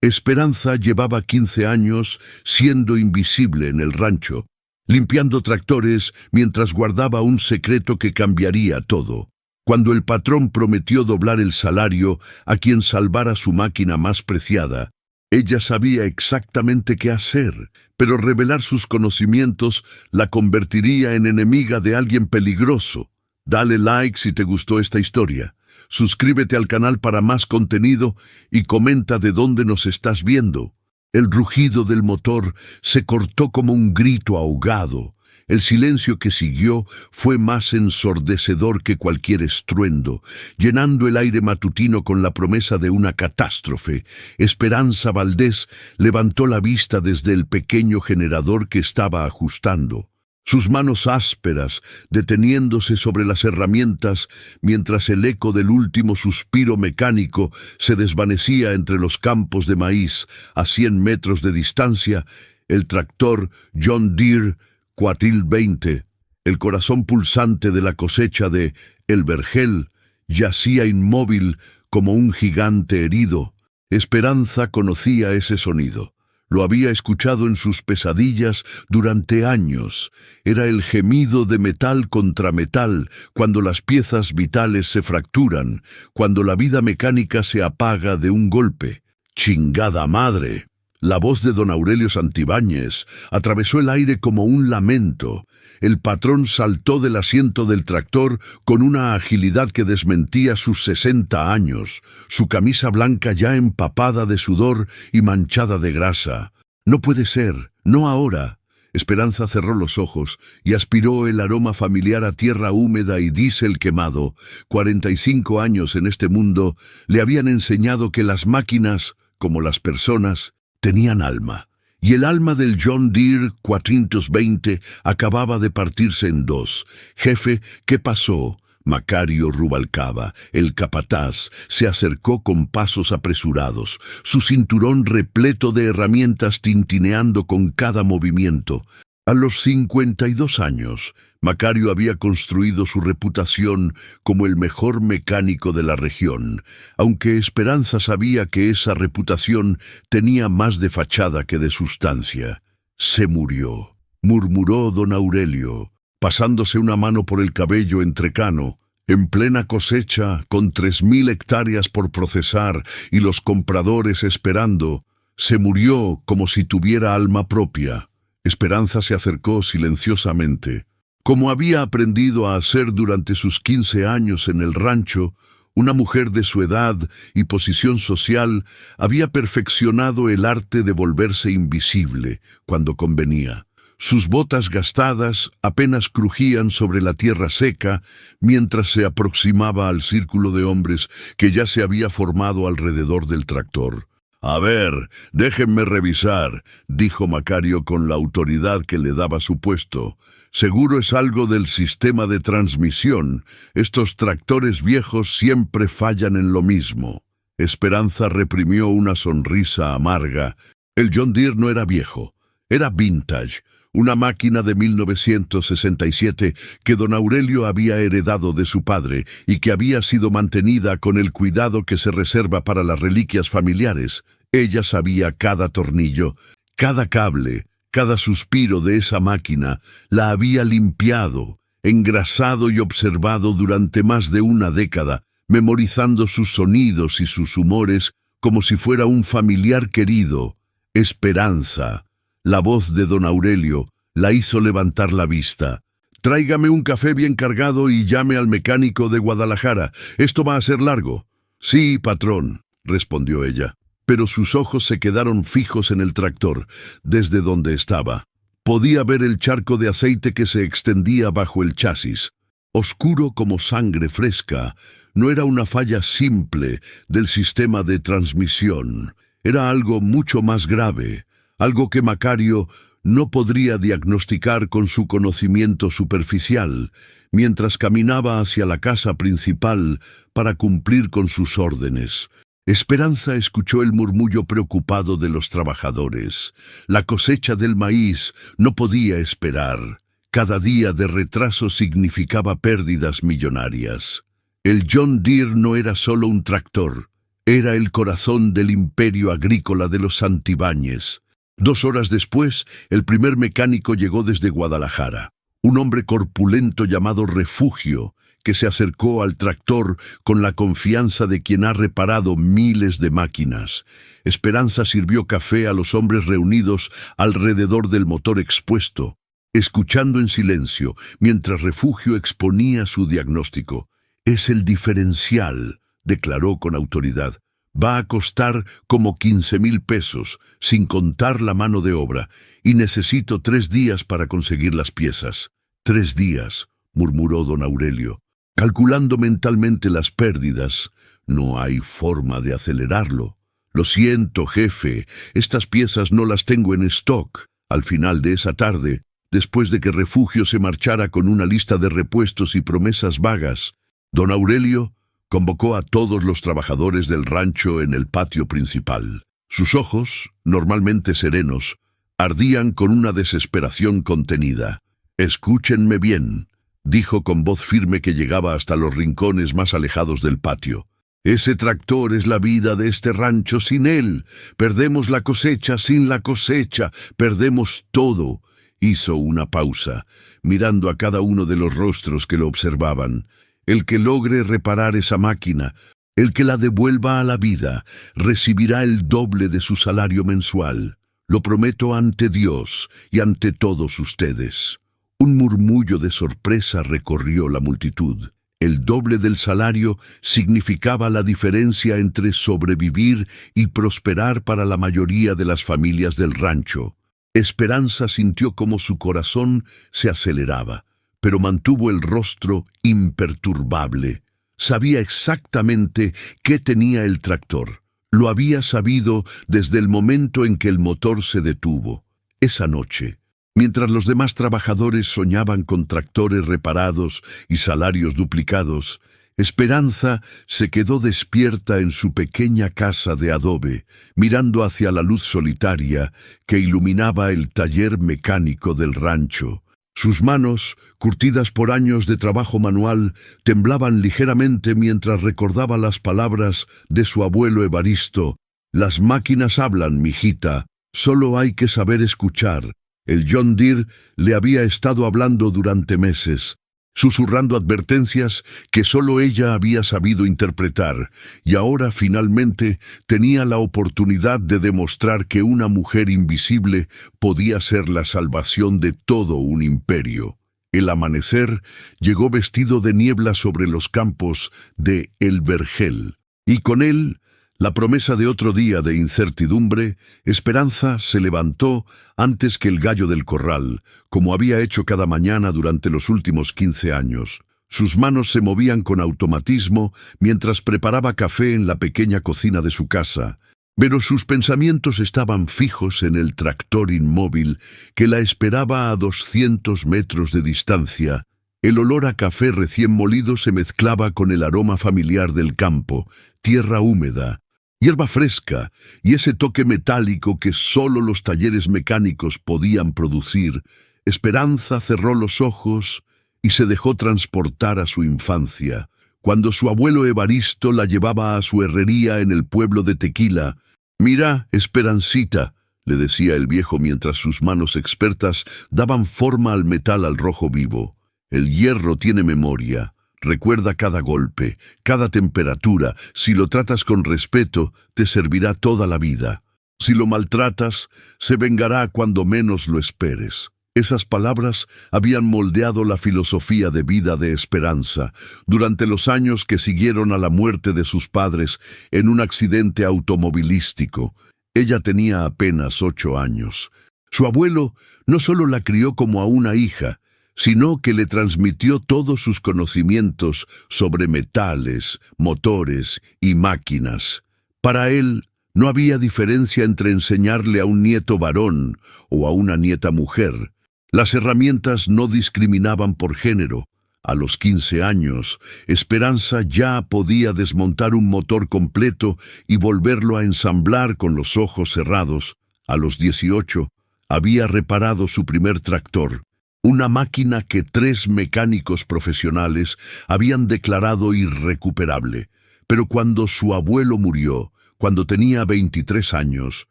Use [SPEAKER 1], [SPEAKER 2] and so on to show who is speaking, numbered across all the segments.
[SPEAKER 1] Esperanza llevaba 15 años siendo invisible en el rancho, limpiando tractores mientras guardaba un secreto que cambiaría todo. Cuando el patrón prometió doblar el salario a quien salvara su máquina más preciada, ella sabía exactamente qué hacer, pero revelar sus conocimientos la convertiría en enemiga de alguien peligroso. Dale like si te gustó esta historia. Suscríbete al canal para más contenido y comenta de dónde nos estás viendo. El rugido del motor se cortó como un grito ahogado. El silencio que siguió fue más ensordecedor que cualquier estruendo, llenando el aire matutino con la promesa de una catástrofe. Esperanza Valdés levantó la vista desde el pequeño generador que estaba ajustando. Sus manos ásperas deteniéndose sobre las herramientas mientras el eco del último suspiro mecánico se desvanecía entre los campos de maíz a 100 metros de distancia. El tractor John Deere 4020, el corazón pulsante de la cosecha de El Vergel, yacía inmóvil como un gigante herido. Esperanza conocía ese sonido. Lo había escuchado en sus pesadillas durante años. Era el gemido de metal contra metal, cuando las piezas vitales se fracturan, cuando la vida mecánica se apaga de un golpe. ¡Chingada madre! La voz de don Aurelio Santibáñez atravesó el aire como un lamento. El patrón saltó del asiento del tractor con una agilidad que desmentía sus 60 años, su camisa blanca ya empapada de sudor y manchada de grasa. «No puede ser, no ahora». Esperanza cerró los ojos y aspiró el aroma familiar a tierra húmeda y diésel quemado. 45 años en este mundo le habían enseñado que las máquinas, como las personas, tenían alma, y el alma del John Deere 420 acababa de partirse en dos. «Jefe, ¿qué pasó?» Macario Rubalcaba, el capataz, se acercó con pasos apresurados, su cinturón repleto de herramientas tintineando con cada movimiento. A los 52 años, Macario había construido su reputación como el mejor mecánico de la región, aunque Esperanza sabía que esa reputación tenía más de fachada que de sustancia. «Se murió», murmuró don Aurelio, pasándose una mano por el cabello entrecano, en plena cosecha, con 3000 hectáreas por procesar y los compradores esperando. Se murió como si tuviera alma propia. Esperanza se acercó silenciosamente. Como había aprendido a hacer durante sus 15 años en el rancho, una mujer de su edad y posición social había perfeccionado el arte de volverse invisible cuando convenía. Sus botas gastadas apenas crujían sobre la tierra seca mientras se aproximaba al círculo de hombres que ya se había formado alrededor del tractor. «A ver, déjenme revisar», dijo Macario con la autoridad que le daba su puesto. «Seguro es algo del sistema de transmisión. Estos tractores viejos siempre fallan en lo mismo». Esperanza reprimió una sonrisa amarga. El John Deere no era viejo, era vintage. Una máquina de 1967 que don Aurelio había heredado de su padre y que había sido mantenida con el cuidado que se reserva para las reliquias familiares. Ella sabía cada tornillo, cada cable, cada suspiro de esa máquina. La había limpiado, engrasado y observado durante más de una década, memorizando sus sonidos y sus humores como si fuera un familiar querido. Esperanza. La voz de don Aurelio la hizo levantar la vista. «Tráigame un café bien cargado y llame al mecánico de Guadalajara. Esto va a ser largo». «Sí, patrón», respondió ella, pero sus ojos se quedaron fijos en el tractor, desde donde estaba. Podía ver el charco de aceite que se extendía bajo el chasis. Oscuro como sangre fresca, no era una falla simple del sistema de transmisión. Era algo mucho más grave. Algo que Macario no podría diagnosticar con su conocimiento superficial, mientras caminaba hacia la casa principal para cumplir con sus órdenes. Esperanza escuchó el murmullo preocupado de los trabajadores. La cosecha del maíz no podía esperar. Cada día de retraso significaba pérdidas millonarias. El John Deere no era solo un tractor, Era el corazón del imperio agrícola de los Santibáñez. 2 horas después, el primer mecánico llegó desde Guadalajara. Un hombre corpulento llamado Refugio, que se acercó al tractor con la confianza de quien ha reparado miles de máquinas. Esperanza sirvió café a los hombres reunidos alrededor del motor expuesto, escuchando en silencio mientras Refugio exponía su diagnóstico. «Es el diferencial», declaró con autoridad. «Va a costar como 15,000 pesos, sin contar la mano de obra, y necesito 3 días para conseguir las piezas». «3 días», murmuró don Aurelio. Calculando mentalmente las pérdidas, no hay forma de acelerarlo. «Lo siento, jefe, estas piezas no las tengo en stock». Al final de esa tarde, después de que Refugio se marchara con una lista de repuestos y promesas vagas, don Aurelio convocó a todos los trabajadores del rancho en el patio principal. Sus ojos, normalmente serenos, ardían con una desesperación contenida. «Escúchenme bien», dijo con voz firme que llegaba hasta los rincones más alejados del patio. «Ese tractor es la vida de este rancho. Sin él, perdemos la cosecha. Sin la cosecha, perdemos todo». Hizo una pausa, mirando a cada uno de los rostros que lo observaban. «El que logre reparar esa máquina, el que la devuelva a la vida, recibirá el doble de su salario mensual. Lo prometo ante Dios y ante todos ustedes». Un murmullo de sorpresa recorrió la multitud. El doble del salario significaba la diferencia entre sobrevivir y prosperar para la mayoría de las familias del rancho. Esperanza sintió como su corazón se aceleraba, pero mantuvo el rostro imperturbable. Sabía exactamente qué tenía el tractor. Lo había sabido desde el momento en que el motor se detuvo. Esa noche, mientras los demás trabajadores soñaban con tractores reparados y salarios duplicados, Esperanza se quedó despierta en su pequeña casa de adobe, mirando hacia la luz solitaria que iluminaba el taller mecánico del rancho. Sus manos, curtidas por años de trabajo manual, temblaban ligeramente mientras recordaba las palabras de su abuelo Evaristo. «Las máquinas hablan, mijita, solo hay que saber escuchar». El John Deere le había estado hablando durante meses, susurrando advertencias que solo ella había sabido interpretar, y ahora finalmente tenía la oportunidad de demostrar que una mujer invisible podía ser la salvación de todo un imperio. El amanecer llegó vestido de niebla sobre los campos de El Vergel, y con él la promesa de otro día de incertidumbre. Esperanza se levantó antes que el gallo del corral, como había hecho cada mañana durante los últimos 15 años. Sus manos se movían con automatismo mientras preparaba café en la pequeña cocina de su casa, pero sus pensamientos estaban fijos en el tractor inmóvil que la esperaba a 200 metros de distancia. El olor a café recién molido se mezclaba con el aroma familiar del campo, tierra húmeda, hierba fresca y ese toque metálico que solo los talleres mecánicos podían producir. Esperanza cerró los ojos y se dejó transportar a su infancia, cuando su abuelo Evaristo la llevaba a su herrería en el pueblo de Tequila. «Mira, Esperancita», le decía el viejo mientras sus manos expertas daban forma al metal al rojo vivo. «El hierro tiene memoria. Recuerda cada golpe, cada temperatura. Si lo tratas con respeto, te servirá toda la vida. Si lo maltratas, se vengará cuando menos lo esperes». Esas palabras habían moldeado la filosofía de vida de Esperanza durante los años que siguieron a la muerte de sus padres en un accidente automovilístico. Ella tenía apenas 8 años. Su abuelo no solo la crió como a una hija, sino que le transmitió todos sus conocimientos sobre metales, motores y máquinas. Para él, no había diferencia entre enseñarle a un nieto varón o a una nieta mujer. Las herramientas no discriminaban por género. A los 15 años, Esperanza ya podía desmontar un motor completo y volverlo a ensamblar con los ojos cerrados. A los 18, había reparado su primer tractor, una máquina que 3 mecánicos profesionales habían declarado irrecuperable. Pero cuando su abuelo murió, cuando tenía 23 años,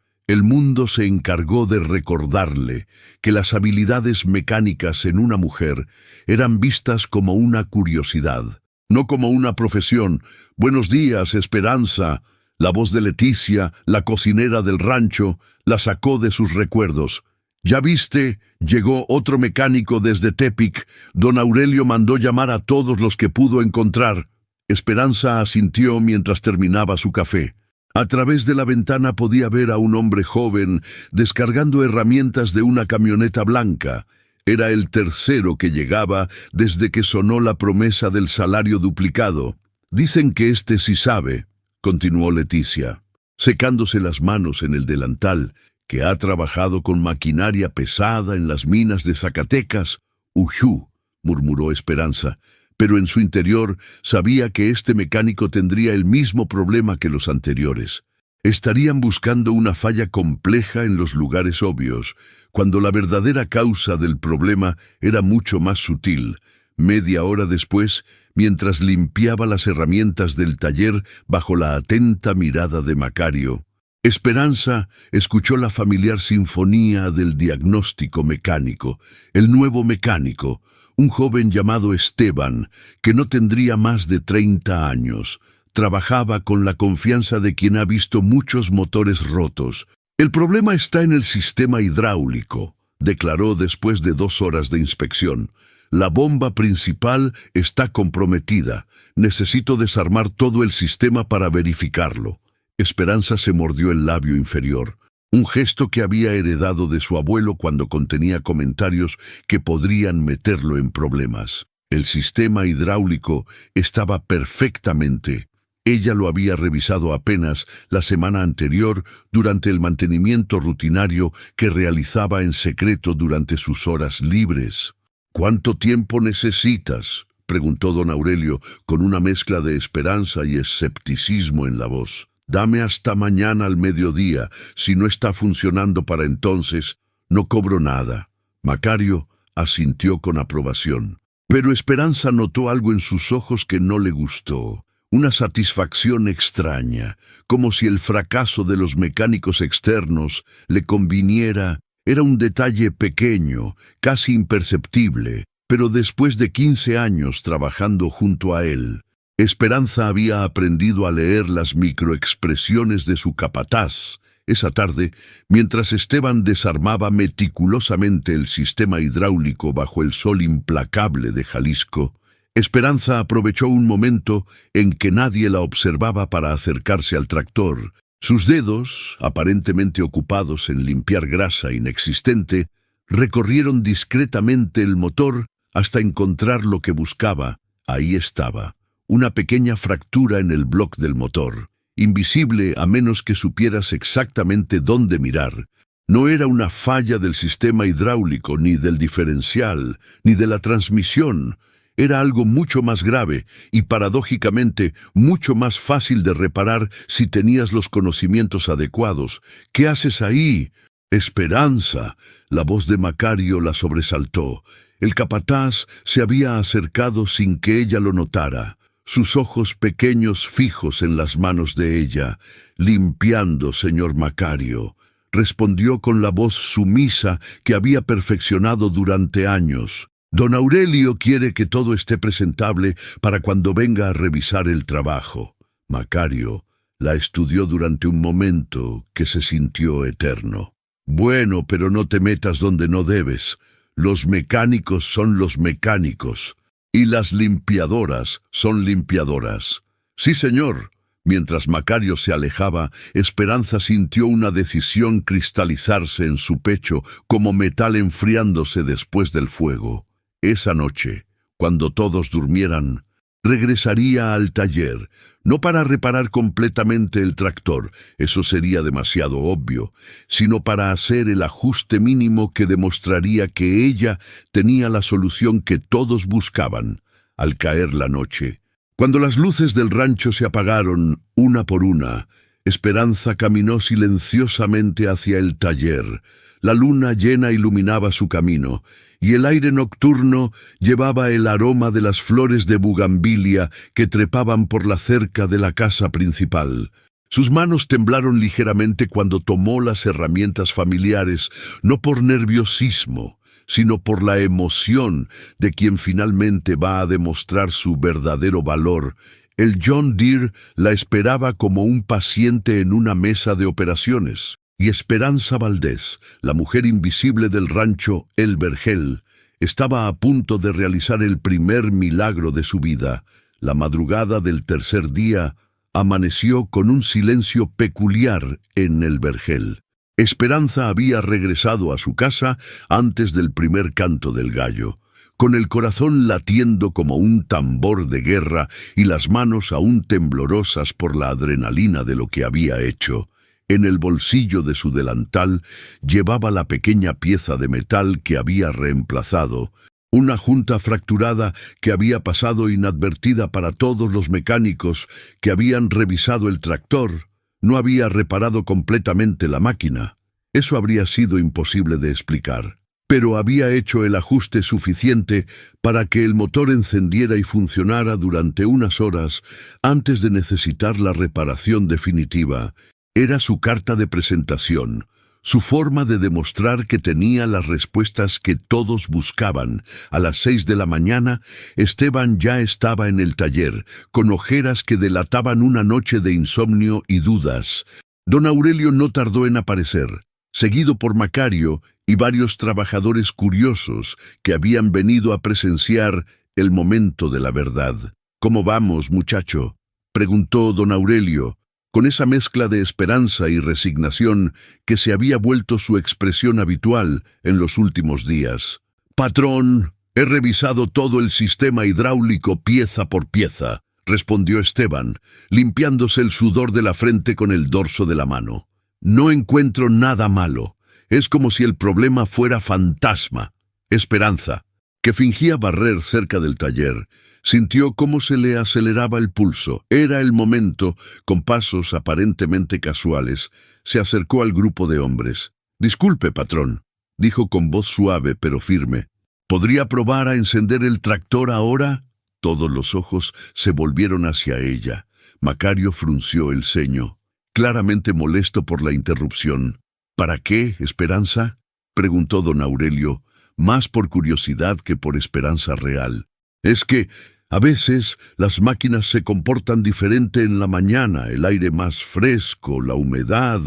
[SPEAKER 1] el mundo se encargó de recordarle que las habilidades mecánicas en una mujer eran vistas como una curiosidad, no como una profesión. «Buenos días, Esperanza». La voz de Leticia, la cocinera del rancho, la sacó de sus recuerdos. «¿Ya viste? Llegó otro mecánico desde Tepic. Don Aurelio mandó llamar a todos los que pudo encontrar». Esperanza asintió mientras terminaba su café. A través de la ventana podía ver a un hombre joven descargando herramientas de una camioneta blanca. Era el tercero que llegaba desde que sonó la promesa del salario duplicado. «Dicen que este sí sabe», continuó Leticia, secándose las manos en el delantal, «que ha trabajado con maquinaria pesada en las minas de Zacatecas». «Ujú», murmuró Esperanza, pero en su interior sabía que este mecánico tendría el mismo problema que los anteriores. Estarían buscando una falla compleja en los lugares obvios, cuando la verdadera causa del problema era mucho más sutil. Media hora después, mientras limpiaba las herramientas del taller bajo la atenta mirada de Macario, Esperanza escuchó la familiar sinfonía del diagnóstico mecánico. El nuevo mecánico, un joven llamado Esteban, que no tendría más de 30 años, trabajaba con la confianza de quien ha visto muchos motores rotos. «El problema está en el sistema hidráulico», declaró después de 2 horas de inspección. «La bomba principal está comprometida. Necesito desarmar todo el sistema para verificarlo». Esperanza se mordió el labio inferior, un gesto que había heredado de su abuelo cuando contenía comentarios que podrían meterlo en problemas. El sistema hidráulico estaba perfectamente. Ella lo había revisado apenas la semana anterior durante el mantenimiento rutinario que realizaba en secreto durante sus horas libres. «¿Cuánto tiempo necesitas?», preguntó don Aurelio con una mezcla de esperanza y escepticismo en la voz. «Dame hasta mañana al mediodía. Si no está funcionando para entonces, no cobro nada». Macario asintió con aprobación. Pero Esperanza notó algo en sus ojos que no le gustó. Una satisfacción extraña, como si el fracaso de los mecánicos externos le conviniera. Era un detalle pequeño, casi imperceptible, pero después de 15 años trabajando junto a él, Esperanza había aprendido a leer las microexpresiones de su capataz. Esa tarde, mientras Esteban desarmaba meticulosamente el sistema hidráulico bajo el sol implacable de Jalisco, Esperanza aprovechó un momento en que nadie la observaba para acercarse al tractor. Sus dedos, aparentemente ocupados en limpiar grasa inexistente, recorrieron discretamente el motor hasta encontrar lo que buscaba. Ahí estaba, una pequeña fractura en el bloque del motor, invisible a menos que supieras exactamente dónde mirar. No era una falla del sistema hidráulico, ni del diferencial, ni de la transmisión. Era algo mucho más grave y, paradójicamente, mucho más fácil de reparar si tenías los conocimientos adecuados. «¿Qué haces ahí?» «Esperanza». La voz de Macario la sobresaltó. El capataz se había acercado sin que ella lo notara, sus ojos pequeños fijos en las manos de ella. «Limpiando, señor Macario», respondió con la voz sumisa que había perfeccionado durante años. «Don Aurelio quiere que todo esté presentable para cuando venga a revisar el trabajo». Macario la estudió durante un momento que se sintió eterno. «Bueno, pero no te metas donde no debes. Los mecánicos son los mecánicos, y las limpiadoras son limpiadoras». «Sí, señor». Mientras Macario se alejaba, Esperanza sintió una decisión cristalizarse en su pecho como metal enfriándose después del fuego. Esa noche, cuando todos durmieran, regresaría al taller, no para reparar completamente el tractor, eso sería demasiado obvio, sino para hacer el ajuste mínimo que demostraría que ella tenía la solución que todos buscaban. Al caer la noche, cuando las luces del rancho se apagaron una por una, Esperanza caminó silenciosamente hacia el taller. La luna llena iluminaba su camino, y el aire nocturno llevaba el aroma de las flores de bugambilia que trepaban por la cerca de la casa principal. Sus manos temblaron ligeramente cuando tomó las herramientas familiares, no por nerviosismo, sino por la emoción de quien finalmente va a demostrar su verdadero valor. El John Deere la esperaba como un paciente en una mesa de operaciones. Y Esperanza Valdés, la mujer invisible del rancho El Vergel, estaba a punto de realizar el primer milagro de su vida. La madrugada del tercer día amaneció con un silencio peculiar en El Vergel. Esperanza había regresado a su casa antes del primer canto del gallo, con el corazón latiendo como un tambor de guerra y las manos aún temblorosas por la adrenalina de lo que había hecho. En el bolsillo de su delantal llevaba la pequeña pieza de metal que había reemplazado, una junta fracturada que había pasado inadvertida para todos los mecánicos que habían revisado el tractor. No había reparado completamente la máquina. Eso habría sido imposible de explicar, pero había hecho el ajuste suficiente para que el motor encendiera y funcionara durante unas horas antes de necesitar la reparación definitiva. Era su carta de presentación, su forma de demostrar que tenía las respuestas que todos buscaban. A las 6 de la mañana, Esteban ya estaba en el taller, con ojeras que delataban una noche de insomnio y dudas. Don Aurelio no tardó en aparecer, seguido por Macario y varios trabajadores curiosos que habían venido a presenciar el momento de la verdad. «¿Cómo vamos, muchacho?», preguntó don Aurelio, con esa mezcla de esperanza y resignación que se había vuelto su expresión habitual en los últimos días. «Patrón, he revisado todo el sistema hidráulico pieza por pieza», respondió Esteban, limpiándose el sudor de la frente con el dorso de la mano. «No encuentro nada malo. Es como si el problema fuera fantasma». Esperanza, que fingía barrer cerca del taller, sintió cómo se le aceleraba el pulso. Era el momento. Con pasos aparentemente casuales, se acercó al grupo de hombres. «Disculpe, patrón», dijo con voz suave pero firme. «¿Podría probar a encender el tractor ahora?» Todos los ojos se volvieron hacia ella. Macario frunció el ceño, claramente molesto por la interrupción. «¿Para qué, Esperanza?», preguntó don Aurelio, más por curiosidad que por esperanza real. «Es que a veces las máquinas se comportan diferente en la mañana, el aire más fresco, la humedad.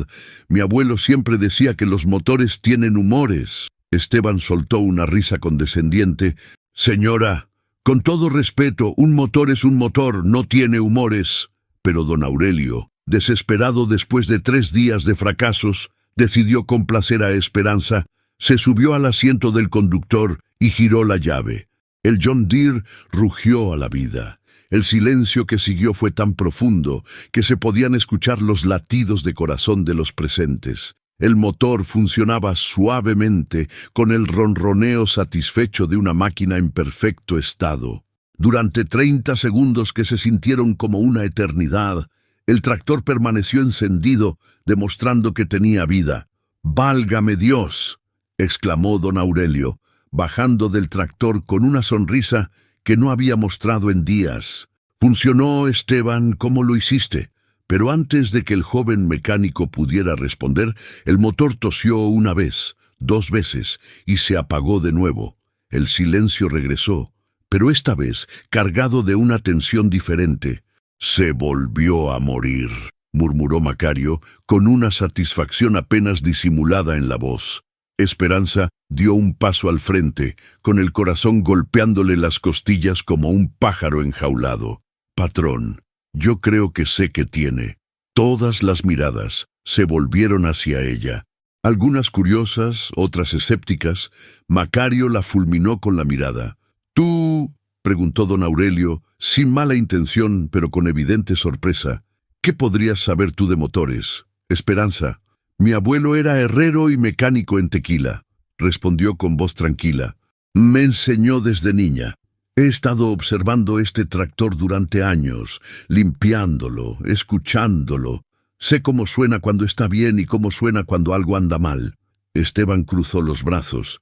[SPEAKER 1] Mi abuelo siempre decía que los motores tienen humores». Esteban soltó una risa condescendiente. «Señora, con todo respeto, un motor es un motor, no tiene humores». Pero don Aurelio, desesperado después de 3 días de fracasos, decidió complacer a Esperanza. Se subió al asiento del conductor y giró la llave. El John Deere rugió a la vida. El silencio que siguió fue tan profundo que se podían escuchar los latidos de corazón de los presentes. El motor funcionaba suavemente, con el ronroneo satisfecho de una máquina en perfecto estado. Durante 30 segundos que se sintieron como una eternidad, el tractor permaneció encendido, demostrando que tenía vida. «¡Válgame Dios!», exclamó don Aurelio, bajando del tractor con una sonrisa que no había mostrado en días. «Funcionó, Esteban, ¿cómo lo hiciste?». Pero antes de que el joven mecánico pudiera responder, el motor tosió una vez, 2 veces, y se apagó de nuevo. El silencio regresó, pero esta vez cargado de una tensión diferente. «Se volvió a morir», murmuró Macario, con una satisfacción apenas disimulada en la voz. Esperanza dio un paso al frente, con el corazón golpeándole las costillas como un pájaro enjaulado. «Patrón, yo creo que sé qué tiene». Todas las miradas se volvieron hacia ella. Algunas curiosas, otras escépticas. Macario la fulminó con la mirada. «¿Tú?», preguntó don Aurelio, sin mala intención, pero con evidente sorpresa. «¿Qué podrías saber tú de motores?». «Esperanza, mi abuelo era herrero y mecánico en Tequila», respondió con voz tranquila. «Me enseñó desde niña. He estado observando este tractor durante años, limpiándolo, escuchándolo. Sé cómo suena cuando está bien y cómo suena cuando algo anda mal». Esteban cruzó los brazos.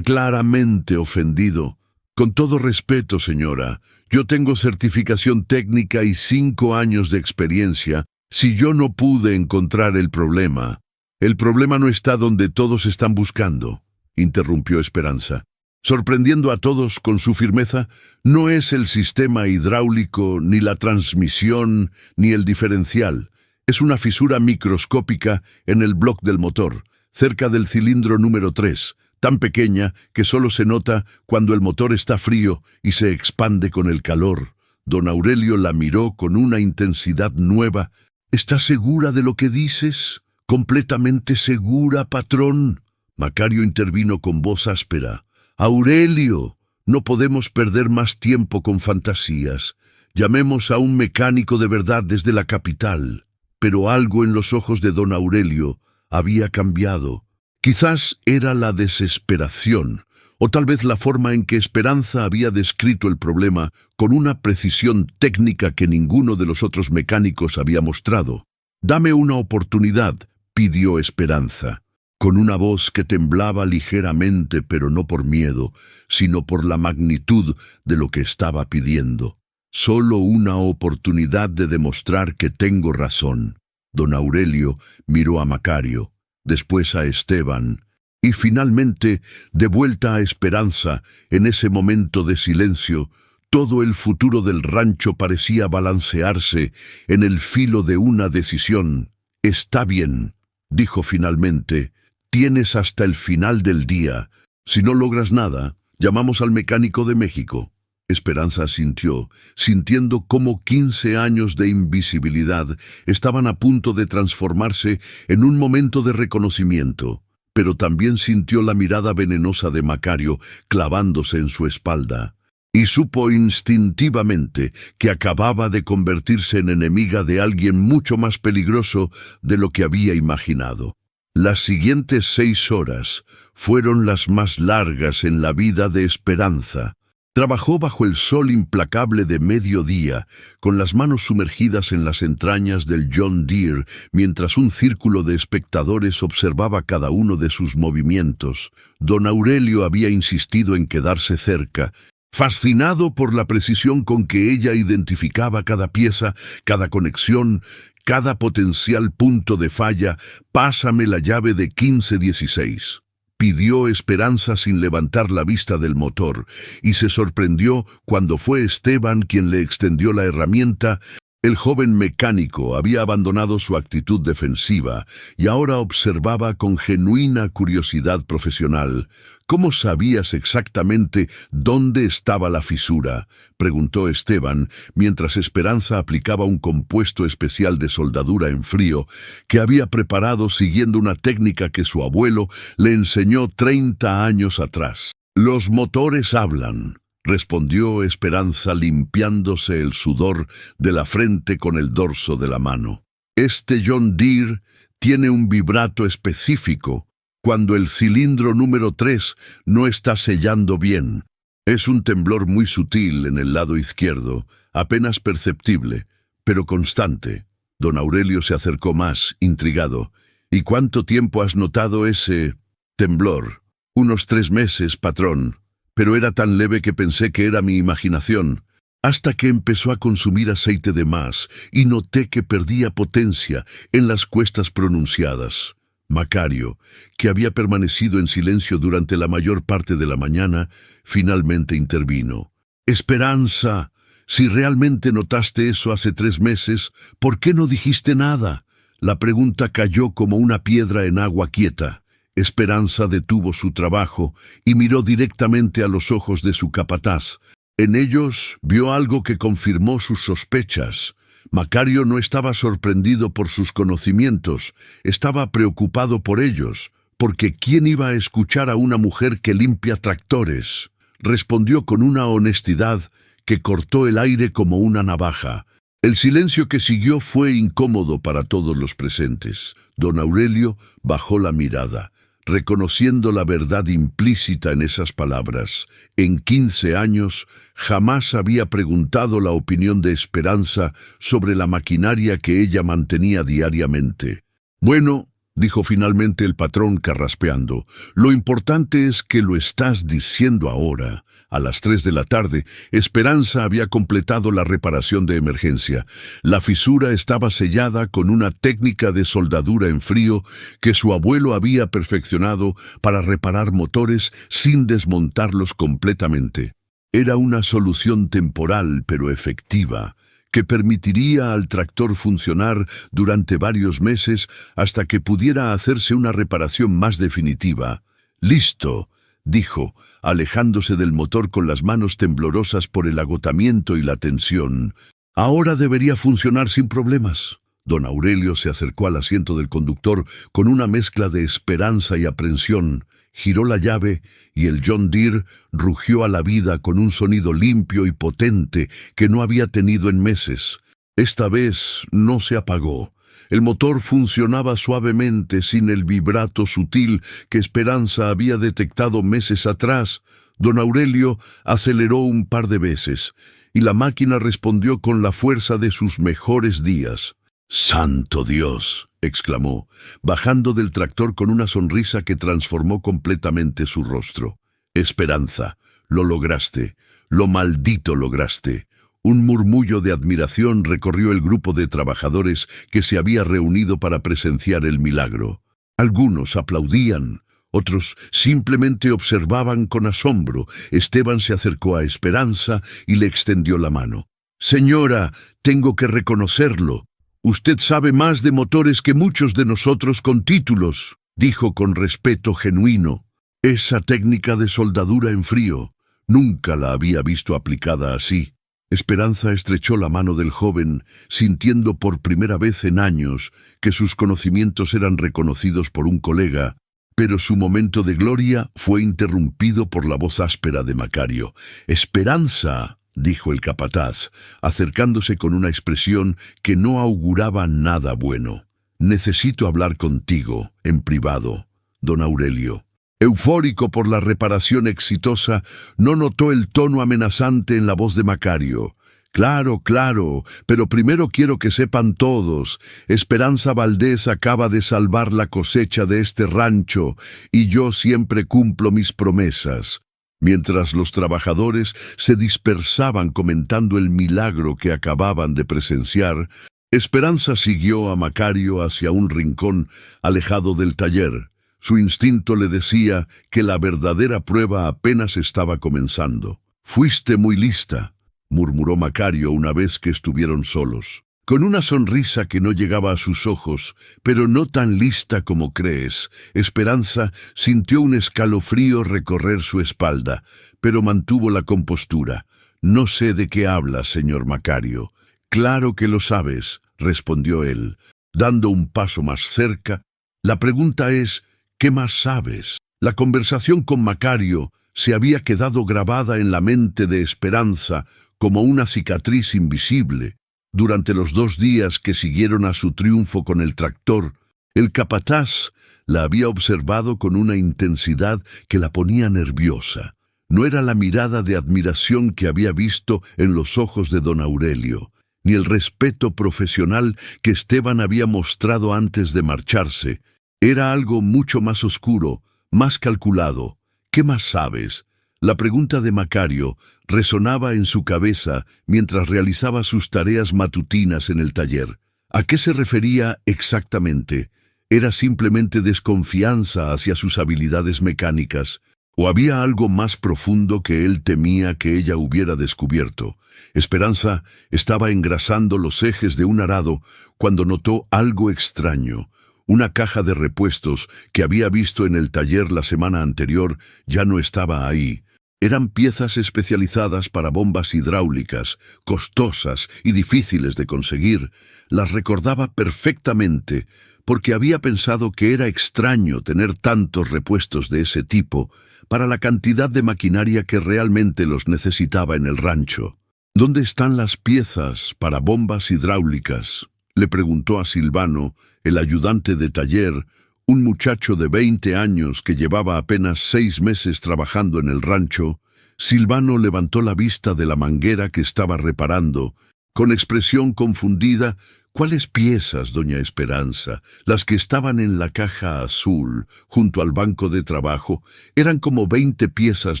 [SPEAKER 1] Claramente ofendido. Con todo respeto, señora, yo tengo certificación técnica y 5 años de experiencia. Si yo no pude encontrar el problema no está donde todos están buscando, interrumpió Esperanza. Sorprendiendo a todos con su firmeza, no es el sistema hidráulico, ni la transmisión, ni el diferencial. Es una fisura microscópica en el bloque del motor, cerca del cilindro número 3, tan pequeña que solo se nota cuando el motor está frío y se expande con el calor. Don Aurelio la miró con una intensidad nueva. ¿Estás segura de lo que dices? ¿Completamente segura, patrón? Macario intervino con voz áspera. Aurelio, no podemos perder más tiempo con fantasías. Llamemos a un mecánico de verdad desde la capital. Pero algo en los ojos de don Aurelio había cambiado. Quizás era la desesperación, o tal vez la forma en que Esperanza había descrito el problema con una precisión técnica que ninguno de los otros mecánicos había mostrado. «Dame una oportunidad», pidió Esperanza, con una voz que temblaba ligeramente, pero no por miedo, sino por la magnitud de lo que estaba pidiendo. «Solo una oportunidad de demostrar que tengo razón». Don Aurelio miró a Macario, después a Esteban, y finalmente, de vuelta a Esperanza, en ese momento de silencio, todo el futuro del rancho parecía balancearse en el filo de una decisión. «Está bien», dijo finalmente, «tienes hasta el final del día. Si no logras nada, llamamos al mecánico de México». Esperanza asintió, sintiendo cómo 15 años de invisibilidad estaban a punto de transformarse en un momento de reconocimiento, pero también sintió la mirada venenosa de Macario clavándose en su espalda, y supo instintivamente que acababa de convertirse en enemiga de alguien mucho más peligroso de lo que había imaginado. Las siguientes 6 horas fueron las más largas en la vida de Esperanza. Trabajó bajo el sol implacable de mediodía, con las manos sumergidas en las entrañas del John Deere, mientras un círculo de espectadores observaba cada uno de sus movimientos. Don Aurelio había insistido en quedarse cerca, fascinado por la precisión con que ella identificaba cada pieza, cada conexión, cada potencial punto de falla. «Pásame la llave de 1516». Pidió Esperanza sin levantar la vista del motor, y se sorprendió cuando fue Esteban quien le extendió la herramienta. El joven mecánico había abandonado su actitud defensiva y ahora observaba con genuina curiosidad profesional. «¿Cómo sabías exactamente dónde estaba la fisura?», preguntó Esteban, mientras Esperanza aplicaba un compuesto especial de soldadura en frío que había preparado siguiendo una técnica que su abuelo le enseñó 30 años atrás. «Los motores hablan», respondió Esperanza limpiándose el sudor de la frente con el dorso de la mano. «Este John Deere tiene un vibrato específico cuando el cilindro número 3 no está sellando bien. Es un temblor muy sutil en el lado izquierdo, apenas perceptible, pero constante». Don Aurelio se acercó más, intrigado. «¿Y cuánto tiempo has notado ese temblor?» «Unos 3 meses, patrón. Pero era tan leve que pensé que era mi imaginación, hasta que empezó a consumir aceite de más y noté que perdía potencia en las cuestas pronunciadas». Macario, que había permanecido en silencio durante la mayor parte de la mañana, finalmente intervino. «Esperanza, si realmente notaste eso hace 3 meses, ¿por qué no dijiste nada?». La pregunta cayó como una piedra en agua quieta. Esperanza detuvo su trabajo y miró directamente a los ojos de su capataz. En ellos vio algo que confirmó sus sospechas. Macario no estaba sorprendido por sus conocimientos, estaba preocupado por ellos, porque ¿quién iba a escuchar a una mujer que limpia tractores? Respondió con una honestidad que cortó el aire como una navaja. El silencio que siguió fue incómodo para todos los presentes. Don Aurelio bajó la mirada, reconociendo la verdad implícita en esas palabras. En 15 años jamás había preguntado la opinión de Esperanza sobre la maquinaria que ella mantenía diariamente. «Bueno», dijo finalmente el patrón carraspeando. Lo importante es que lo estás diciendo ahora. A las 3 de la tarde, Esperanza había completado la reparación de emergencia. La fisura estaba sellada con una técnica de soldadura en frío que su abuelo había perfeccionado para reparar motores sin desmontarlos completamente. Era una solución temporal pero efectiva, que permitiría al tractor funcionar durante varios meses hasta que pudiera hacerse una reparación más definitiva. «Listo», dijo, alejándose del motor con las manos temblorosas por el agotamiento y la tensión. «Ahora debería funcionar sin problemas». Don Aurelio se acercó al asiento del conductor con una mezcla de esperanza y aprensión. Giró la llave y el John Deere rugió a la vida con un sonido limpio y potente que no había tenido en meses. Esta vez no se apagó. El motor funcionaba suavemente sin el vibrato sutil que Esperanza había detectado meses atrás. Don Aurelio aceleró un par de veces y la máquina respondió con la fuerza de sus mejores días. «¡Santo Dios!», exclamó, bajando del tractor con una sonrisa que transformó completamente su rostro. «Esperanza, lo lograste, lo maldito lograste». Un murmullo de admiración recorrió el grupo de trabajadores que se había reunido para presenciar el milagro. Algunos aplaudían, otros simplemente observaban con asombro. Esteban se acercó a Esperanza y le extendió la mano. «Señora, tengo que reconocerlo. Usted sabe más de motores que muchos de nosotros con títulos», dijo con respeto genuino. Esa técnica de soldadura en frío, nunca la había visto aplicada así. Esperanza estrechó la mano del joven, sintiendo por primera vez en años que sus conocimientos eran reconocidos por un colega, pero su momento de gloria fue interrumpido por la voz áspera de Macario. «Esperanza», dijo el capataz, acercándose con una expresión que no auguraba nada bueno. «Necesito hablar contigo, en privado, don Aurelio». Eufórico por la reparación exitosa, no notó el tono amenazante en la voz de Macario. «Claro, claro, pero primero quiero que sepan todos, Esperanza Valdés acaba de salvar la cosecha de este rancho y yo siempre cumplo mis promesas». Mientras los trabajadores se dispersaban comentando el milagro que acababan de presenciar, Esperanza siguió a Macario hacia un rincón alejado del taller. Su instinto le decía que la verdadera prueba apenas estaba comenzando. «Fuiste muy lista», murmuró Macario una vez que estuvieron solos, con una sonrisa que no llegaba a sus ojos, pero no tan lista como crees. Esperanza sintió un escalofrío recorrer su espalda, pero mantuvo la compostura. «No sé de qué hablas, señor Macario». «Claro que lo sabes», respondió él, dando un paso más cerca. «La pregunta es, ¿qué más sabes?». La conversación con Macario se había quedado grabada en la mente de Esperanza como una cicatriz invisible. Durante los 2 días que siguieron a su triunfo con el tractor, el capataz la había observado con una intensidad que la ponía nerviosa. No era la mirada de admiración que había visto en los ojos de don Aurelio, ni el respeto profesional que Esteban había mostrado antes de marcharse. Era algo mucho más oscuro, más calculado. «¿Qué más sabes?». La pregunta de Macario resonaba en su cabeza mientras realizaba sus tareas matutinas en el taller. ¿A qué se refería exactamente? ¿Era simplemente desconfianza hacia sus habilidades mecánicas? ¿O había algo más profundo que él temía que ella hubiera descubierto? Esperanza estaba engrasando los ejes de un arado cuando notó algo extraño. Una caja de repuestos que había visto en el taller la semana anterior ya no estaba ahí. Eran piezas especializadas para bombas hidráulicas, costosas y difíciles de conseguir. Las recordaba perfectamente, porque había pensado que era extraño tener tantos repuestos de ese tipo para la cantidad de maquinaria que realmente los necesitaba en el rancho. «¿Dónde están las piezas para bombas hidráulicas?», le preguntó a Silvano, el ayudante de taller, un muchacho de 20 años que llevaba apenas 6 meses trabajando en el rancho. Silvano levantó la vista de la manguera que estaba reparando. Con expresión confundida, ¿Cuáles piezas, doña Esperanza? Las que estaban en la caja azul, junto al banco de trabajo, eran como 20 piezas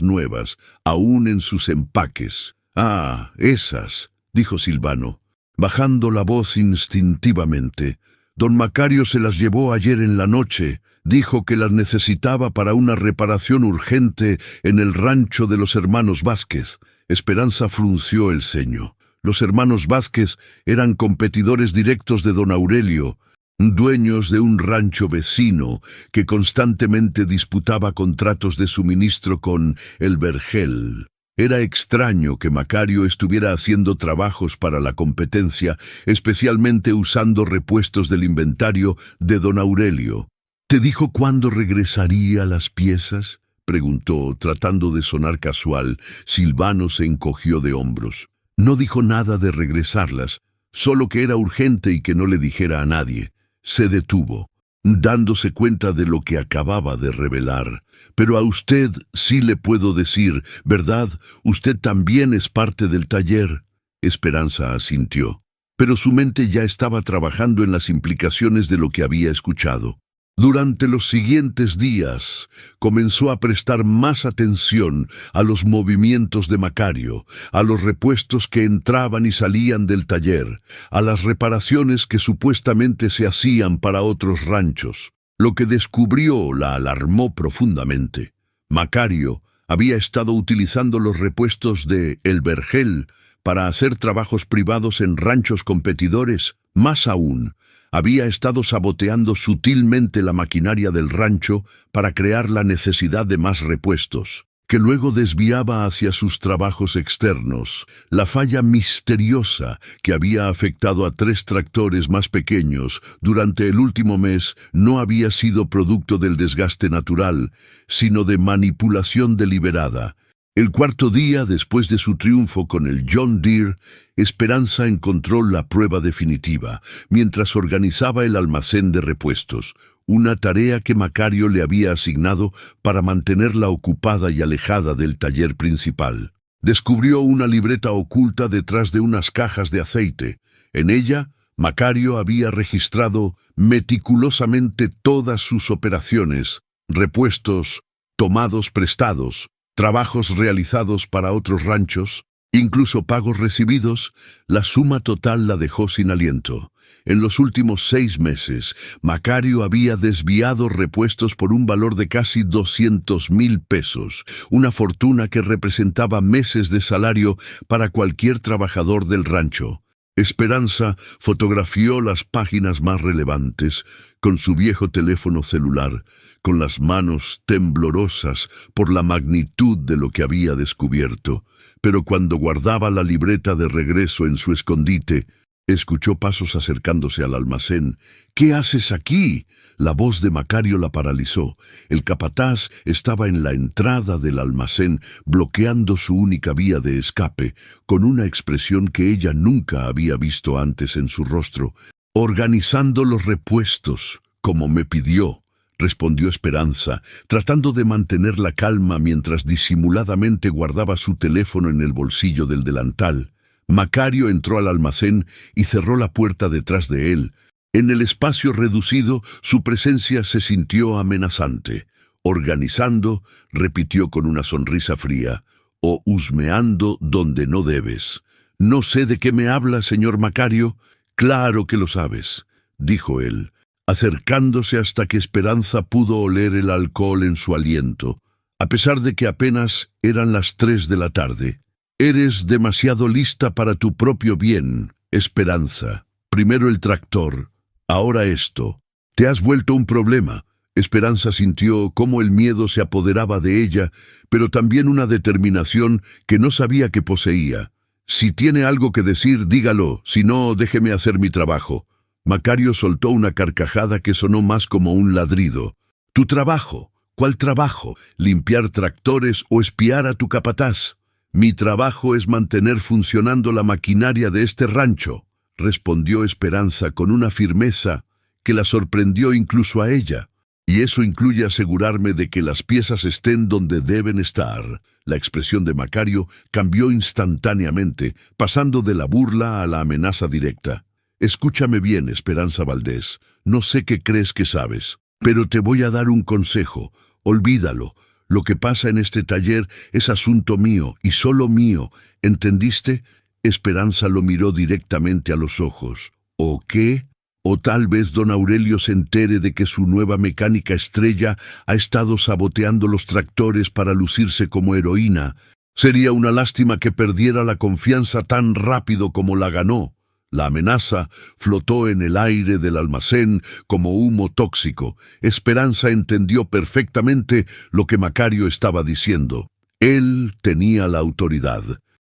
[SPEAKER 1] nuevas, aún en sus empaques. Ah, esas, dijo Silvano, bajando la voz instintivamente. Don Macario se las llevó ayer en la noche. Dijo que las necesitaba para una reparación urgente en el rancho de los hermanos Vázquez. Esperanza frunció el ceño. Los hermanos Vázquez eran competidores directos de don Aurelio, dueños de un rancho vecino que constantemente disputaba contratos de suministro con el Vergel. Era extraño que Macario estuviera haciendo trabajos para la competencia, especialmente usando repuestos del inventario de don Aurelio. ¿Te dijo cuándo regresaría las piezas?, preguntó, tratando de sonar casual. Silvano se encogió de hombros. No dijo nada de regresarlas, solo que era urgente y que no le dijera a nadie. Se detuvo, dándose cuenta de lo que acababa de revelar. Pero a usted sí le puedo decir, ¿verdad? Usted también es parte del taller. Esperanza asintió, pero su mente ya estaba trabajando en las implicaciones de lo que había escuchado. Durante los siguientes días, comenzó a prestar más atención a los movimientos de Macario, a los repuestos que entraban y salían del taller, a las reparaciones que supuestamente se hacían para otros ranchos. Lo que descubrió la alarmó profundamente. Macario había estado utilizando los repuestos de El Vergel para hacer trabajos privados en ranchos competidores. Más aún, había estado saboteando sutilmente la maquinaria del rancho para crear la necesidad de más repuestos, que luego desviaba hacia sus trabajos externos. La falla misteriosa que había afectado a 3 tractores más pequeños durante el último mes no había sido producto del desgaste natural, sino de manipulación deliberada. El 4.º día después de su triunfo con el John Deere, Esperanza encontró la prueba definitiva, mientras organizaba el almacén de repuestos, una tarea que Macario le había asignado para mantenerla ocupada y alejada del taller principal. Descubrió una libreta oculta detrás de unas cajas de aceite. En ella, Macario había registrado meticulosamente todas sus operaciones, repuestos, tomados prestados, trabajos realizados para otros ranchos, incluso pagos recibidos. La suma total la dejó sin aliento. En los últimos 6 meses, Macario había desviado repuestos por un valor de casi 200,000 pesos, una fortuna que representaba meses de salario para cualquier trabajador del rancho. Esperanza fotografió las páginas más relevantes con su viejo teléfono celular, con las manos temblorosas por la magnitud de lo que había descubierto. Pero cuando guardaba la libreta de regreso en su escondite, escuchó pasos acercándose al almacén. «¿Qué haces aquí?». La voz de Macario la paralizó. El capataz estaba en la entrada del almacén, bloqueando su única vía de escape, con una expresión que ella nunca había visto antes en su rostro. «Organizando los repuestos, como me pidió», respondió Esperanza, tratando de mantener la calma mientras disimuladamente guardaba su teléfono en el bolsillo del delantal. Macario entró al almacén y cerró la puerta detrás de él. En el espacio reducido, su presencia se sintió amenazante. «Organizando», repitió con una sonrisa fría, «o husmeando donde no debes». «No sé de qué me habla, señor Macario». «Claro que lo sabes», dijo él, acercándose hasta que Esperanza pudo oler el alcohol en su aliento, a pesar de que apenas eran las 3 de la tarde. «Eres demasiado lista para tu propio bien, Esperanza. Primero el tractor, ahora esto. Te has vuelto un problema». Esperanza sintió cómo el miedo se apoderaba de ella, pero también una determinación que no sabía que poseía. «Si tiene algo que decir, dígalo, si no, déjeme hacer mi trabajo». Macario soltó una carcajada que sonó más como un ladrido. «¿Tu trabajo? ¿Cuál trabajo? ¿Limpiar tractores o espiar a tu capataz?» «Mi trabajo es mantener funcionando la maquinaria de este rancho», respondió Esperanza con una firmeza que la sorprendió incluso a ella. «Y eso incluye asegurarme de que las piezas estén donde deben estar». La expresión de Macario cambió instantáneamente, pasando de la burla a la amenaza directa. Escúchame bien, Esperanza Valdés. No sé qué crees que sabes, pero te voy a dar un consejo. Olvídalo. Lo que pasa en este taller es asunto mío y solo mío. ¿Entendiste? Esperanza lo miró directamente a los ojos. ¿O qué? O tal vez don Aurelio se entere de que su nueva mecánica estrella ha estado saboteando los tractores para lucirse como heroína. Sería una lástima que perdiera la confianza tan rápido como la ganó. La amenaza flotó en el aire del almacén como humo tóxico. Esperanza entendió perfectamente lo que Macario estaba diciendo. Él tenía la autoridad,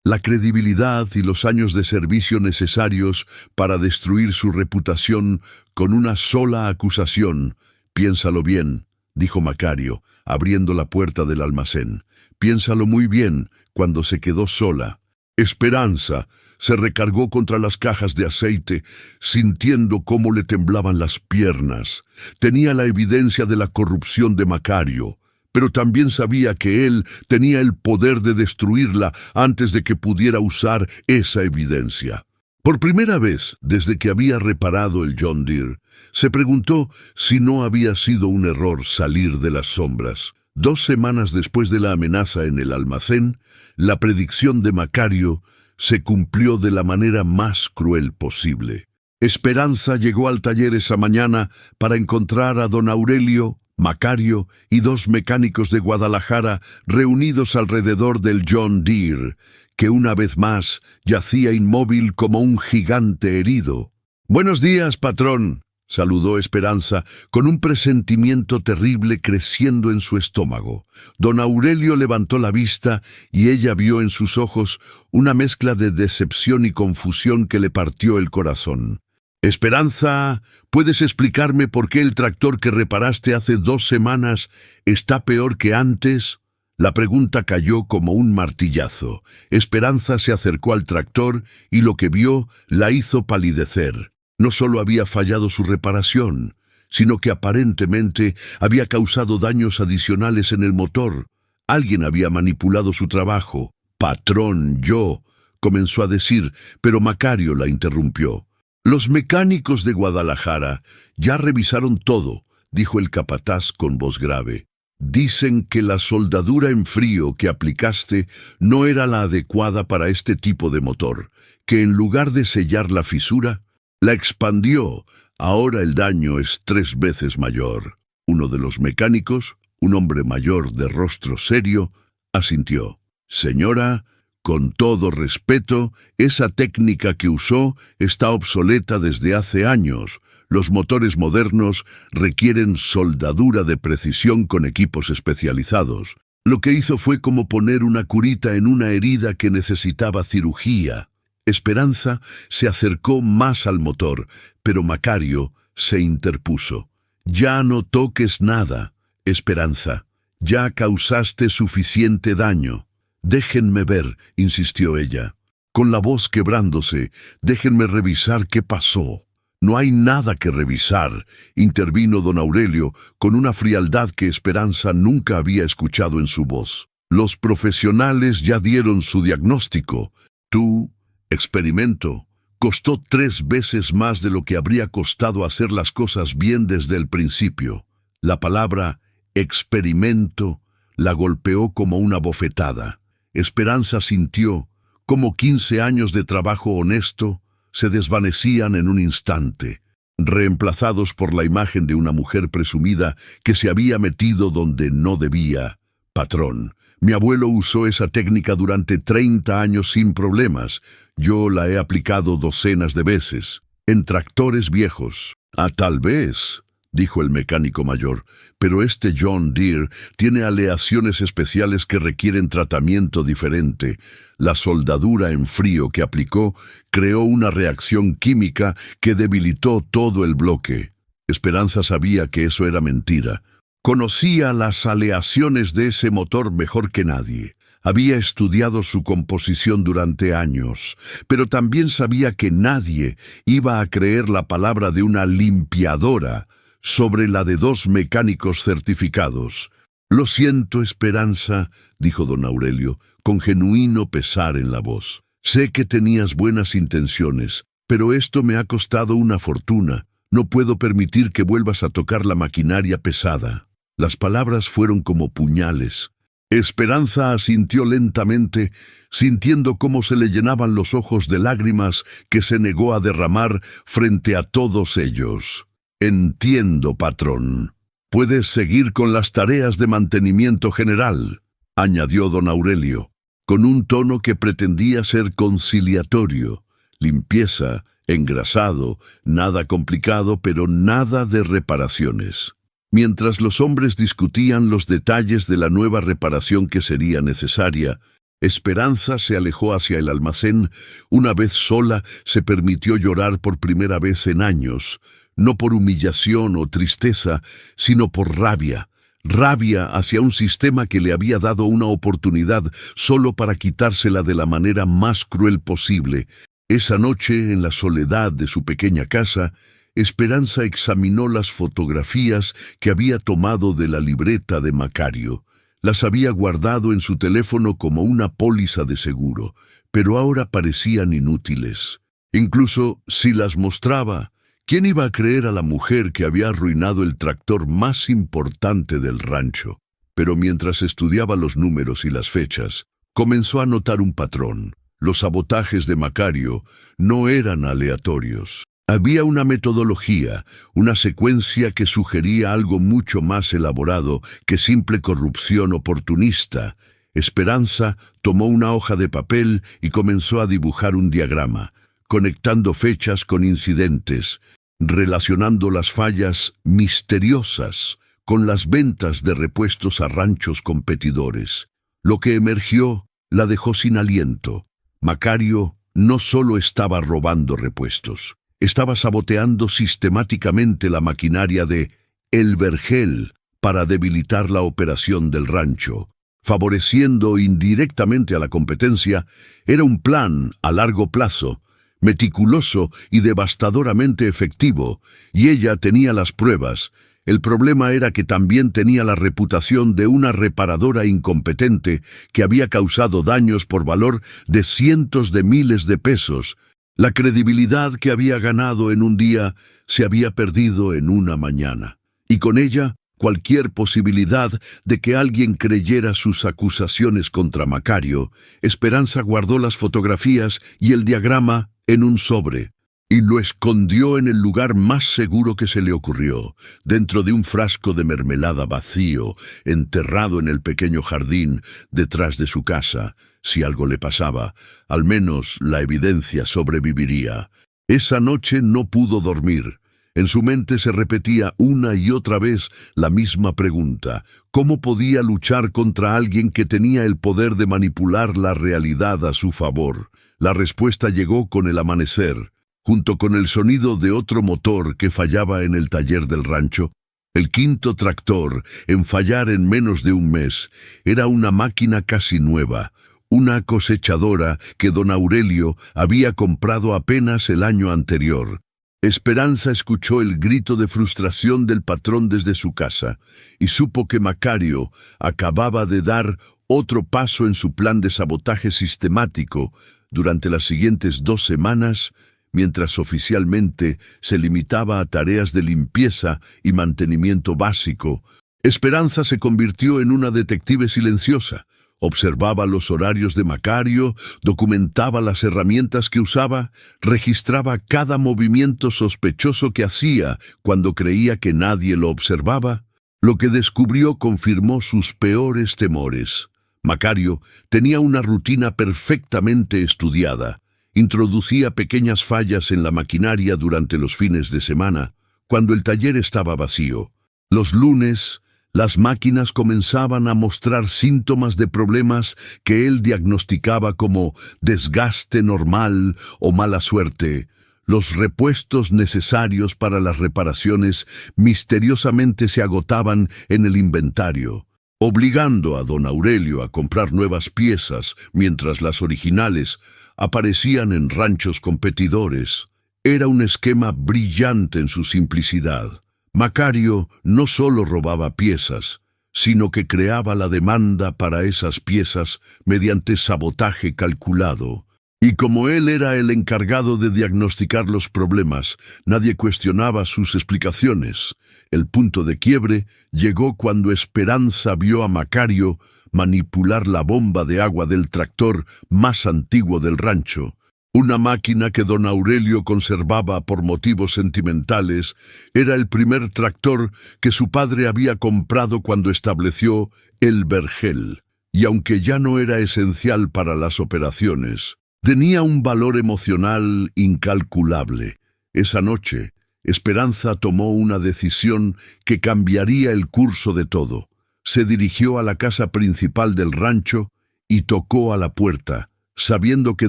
[SPEAKER 1] la credibilidad y los años de servicio necesarios para destruir su reputación con una sola acusación. Piénsalo bien, dijo Macario, abriendo la puerta del almacén. Piénsalo muy bien cuando se quedó sola. Esperanza se recargó contra las cajas de aceite, sintiendo cómo le temblaban las piernas. Tenía la evidencia de la corrupción de Macario, pero también sabía que él tenía el poder de destruirla antes de que pudiera usar esa evidencia. Por primera vez, desde que había reparado el John Deere, se preguntó si no había sido un error salir de las sombras. 2 semanas después de la amenaza en el almacén, la predicción de Macario se cumplió de la manera más cruel posible. Esperanza llegó al taller esa mañana para encontrar a don Aurelio, Macario y 2 mecánicos de Guadalajara reunidos alrededor del John Deere, que una vez más yacía inmóvil como un gigante herido. «Buenos días, patrón», saludó Esperanza con un presentimiento terrible creciendo en su estómago. Don Aurelio levantó la vista y ella vio en sus ojos una mezcla de decepción y confusión que le partió el corazón. «Esperanza, ¿puedes explicarme por qué el tractor que reparaste hace 2 semanas está peor que antes?» La pregunta cayó como un martillazo. Esperanza se acercó al tractor y lo que vio la hizo palidecer. No solo había fallado su reparación, sino que aparentemente había causado daños adicionales en el motor. Alguien había manipulado su trabajo. «Patrón, yo», comenzó a decir, pero Macario la interrumpió. «Los mecánicos de Guadalajara ya revisaron todo», dijo el capataz con voz grave. «Dicen que la soldadura en frío que aplicaste no era la adecuada para este tipo de motor, que en lugar de sellar la fisura, la expandió. Ahora el daño es 3 veces mayor». Uno de los mecánicos, un hombre mayor de rostro serio, asintió. «Señora, con todo respeto, esa técnica que usó está obsoleta desde hace años. Los motores modernos requieren soldadura de precisión con equipos especializados. Lo que hizo fue como poner una curita en una herida que necesitaba cirugía». Esperanza se acercó más al motor, pero Macario se interpuso. «Ya no toques nada, Esperanza. Ya causaste suficiente daño». «Déjenme ver», insistió ella, con la voz quebrándose. «Déjenme revisar qué pasó». «No hay nada que revisar», intervino don Aurelio con una frialdad que Esperanza nunca había escuchado en su voz. «Los profesionales ya dieron su diagnóstico. Tu experimento costó 3 veces más de lo que habría costado hacer las cosas bien desde el principio». La palabra experimento la golpeó como una bofetada. Esperanza sintió como 15 años de trabajo honesto se desvanecían en un instante, reemplazados por la imagen de una mujer presumida que se había metido donde no debía. «Patrón, mi abuelo usó esa técnica durante 30 años sin problemas. Yo la he aplicado docenas de veces, en tractores viejos». «Ah, tal vez», dijo el mecánico mayor, «pero este John Deere tiene aleaciones especiales que requieren tratamiento diferente. La soldadura en frío que aplicó creó una reacción química que debilitó todo el bloque». Esperanza sabía que eso era mentira. Conocía las aleaciones de ese motor mejor que nadie. Había estudiado su composición durante años, pero también sabía que nadie iba a creer la palabra de una limpiadora sobre la de 2 mecánicos certificados. «Lo siento, Esperanza», dijo don Aurelio, con genuino pesar en la voz. «Sé que tenías buenas intenciones, Pero esto me ha costado una fortuna. No puedo permitir que vuelvas a tocar la maquinaria pesada. Las palabras fueron como puñales. Esperanza asintió lentamente, sintiendo cómo se le llenaban los ojos de lágrimas que se negó a derramar frente a todos ellos. Entiendo, patrón. Puedes seguir con las tareas de mantenimiento general, añadió don Aurelio, con un tono que pretendía ser conciliatorio. Limpieza, engrasado, nada complicado, pero nada de reparaciones. Mientras los hombres discutían los detalles de la nueva reparación que sería necesaria, Esperanza se alejó hacia el almacén. Una vez sola, se permitió llorar por primera vez en años, no por humillación o tristeza, sino por rabia. Rabia hacia un sistema que le había dado una oportunidad solo para quitársela de la manera más cruel posible. Esa noche, en la soledad de su pequeña casa, Esperanza examinó las fotografías que había tomado de la libreta de Macario. Las había guardado en su teléfono como una póliza de seguro, pero ahora parecían inútiles. Incluso si las mostraba, ¿quién iba a creer a la mujer que había arruinado el tractor más importante del rancho? Pero mientras estudiaba los números y las fechas, comenzó a notar un patrón. Los sabotajes de Macario no eran aleatorios. Había una metodología, una secuencia que sugería algo mucho más elaborado que simple corrupción oportunista. Esperanza tomó una hoja de papel y comenzó a dibujar un diagrama, conectando fechas con incidentes, relacionando las fallas misteriosas con las ventas de repuestos a ranchos competidores. Lo que emergió la dejó sin aliento. Macario no solo estaba robando repuestos, estaba saboteando sistemáticamente la maquinaria de El Vergel para debilitar la operación del rancho, favoreciendo indirectamente a la competencia. Era un plan a largo plazo, meticuloso y devastadoramente efectivo, y ella tenía las pruebas. El problema era que también tenía la reputación de una reparadora incompetente que había causado daños por valor de cientos de miles de pesos. La credibilidad que había ganado en un día se había perdido en una mañana, y con ella cualquier posibilidad de que alguien creyera sus acusaciones contra Macario. Esperanza guardó las fotografías y el diagrama en un sobre, y lo escondió en el lugar más seguro que se le ocurrió, dentro de un frasco de mermelada vacío, enterrado en el pequeño jardín detrás de su casa. Si algo le pasaba, al menos la evidencia sobreviviría. Esa noche no pudo dormir. En su mente se repetía una y otra vez la misma pregunta: ¿cómo podía luchar contra alguien que tenía el poder de manipular la realidad a su favor? La respuesta llegó con el amanecer, junto con el sonido de otro motor que fallaba en el taller del rancho. El quinto tractor en fallar en menos de un mes. Era una máquina casi nueva, una cosechadora que don Aurelio había comprado apenas el año anterior. Esperanza escuchó el grito de frustración del patrón desde su casa y supo que Macario acababa de dar otro paso en su plan de sabotaje sistemático. Durante las siguientes 2 semanas, mientras oficialmente se limitaba a tareas de limpieza y mantenimiento básico, Esperanza se convirtió en una detective silenciosa. Observaba los horarios de Macario, documentaba las herramientas que usaba, registraba cada movimiento sospechoso que hacía cuando creía que nadie lo observaba. Lo que descubrió confirmó sus peores temores. Macario tenía una rutina perfectamente estudiada. Introducía pequeñas fallas en la maquinaria durante los fines de semana, cuando el taller estaba vacío. Los lunes, las máquinas comenzaban a mostrar síntomas de problemas que él diagnosticaba como desgaste normal o mala suerte. Los repuestos necesarios para las reparaciones misteriosamente se agotaban en el inventario, obligando a don Aurelio a comprar nuevas piezas mientras las originales aparecían en ranchos competidores. Era un esquema brillante en su simplicidad. Macario no solo robaba piezas, sino que creaba la demanda para esas piezas mediante sabotaje calculado. Y como él era el encargado de diagnosticar los problemas, nadie cuestionaba sus explicaciones. El punto de quiebre llegó cuando Esperanza vio a Macario manipular la bomba de agua del tractor más antiguo del rancho. Una máquina que don Aurelio conservaba por motivos sentimentales. Era el primer tractor que su padre había comprado cuando estableció el vergel. Y aunque ya no era esencial para las operaciones, tenía un valor emocional incalculable. Esa noche, Esperanza tomó una decisión que cambiaría el curso de todo. Se dirigió a la casa principal del rancho y tocó a la puerta, sabiendo que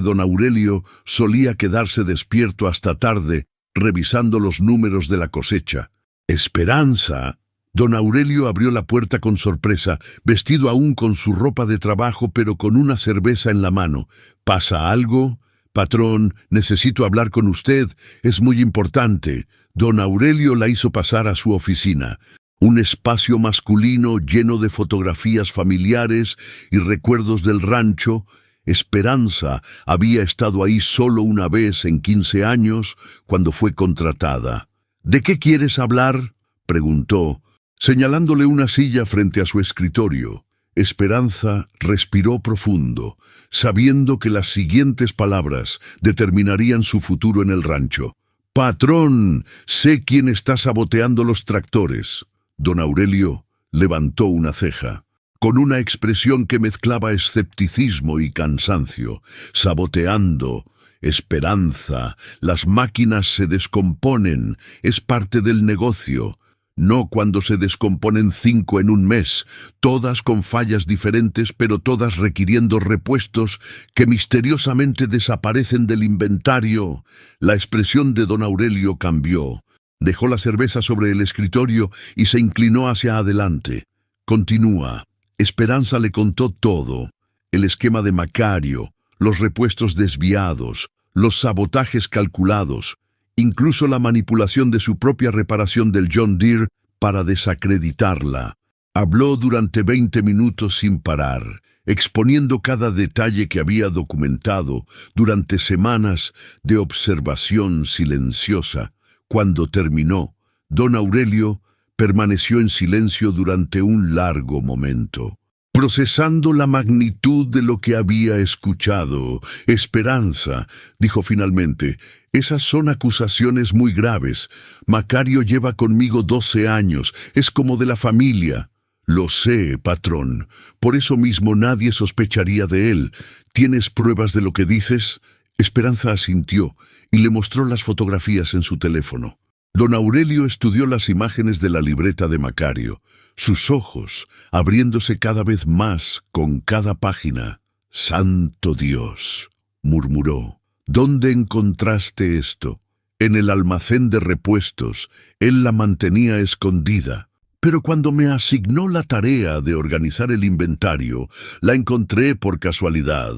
[SPEAKER 1] don Aurelio solía quedarse despierto hasta tarde, revisando los números de la cosecha. ¡Esperanza! Don Aurelio abrió la puerta con sorpresa, vestido aún con su ropa de trabajo, pero con una cerveza en la mano. ¿Pasa algo? Patrón, necesito hablar con usted. Es muy importante. Don Aurelio la hizo pasar a su oficina. Un espacio masculino lleno de fotografías familiares y recuerdos del rancho. Esperanza había estado ahí solo una vez en 15 años, cuando fue contratada. ¿De qué quieres hablar?, preguntó, señalándole una silla frente a su escritorio. Esperanza respiró profundo, sabiendo que las siguientes palabras determinarían su futuro en el rancho. «Patrón, sé quién está saboteando los tractores». Don Aurelio levantó una ceja, con una expresión que mezclaba escepticismo y cansancio. «Saboteando. Esperanza, las máquinas se descomponen, es parte del negocio. No cuando se descomponen 5 en un mes, todas con fallas diferentes, pero todas requiriendo repuestos que misteriosamente desaparecen del inventario». La expresión de don Aurelio cambió. Dejó la cerveza sobre el escritorio y se inclinó hacia adelante. «Continúa». Esperanza le contó todo: el esquema de Macario, los repuestos desviados, los sabotajes calculados, incluso la manipulación de su propia reparación del John Deere para desacreditarla. Habló durante 20 minutos sin parar, exponiendo cada detalle que había documentado durante semanas de observación silenciosa. Cuando terminó, don Aurelio permaneció en silencio durante un largo momento, procesando la magnitud de lo que había escuchado. «Esperanza», dijo finalmente, «esas son acusaciones muy graves. Macario lleva conmigo 12 años, es como de la familia». «Lo sé, patrón. Por eso mismo nadie sospecharía de él. ¿Tienes pruebas de lo que dices?». Esperanza asintió y le mostró las fotografías en su teléfono. Don Aurelio estudió las imágenes de la libreta de Macario, sus ojos abriéndose cada vez más con cada página. «Santo Dios», murmuró, «¿dónde encontraste esto?». «En el almacén de repuestos. Él la mantenía escondida. Pero cuando me asignó la tarea de organizar el inventario, la encontré por casualidad».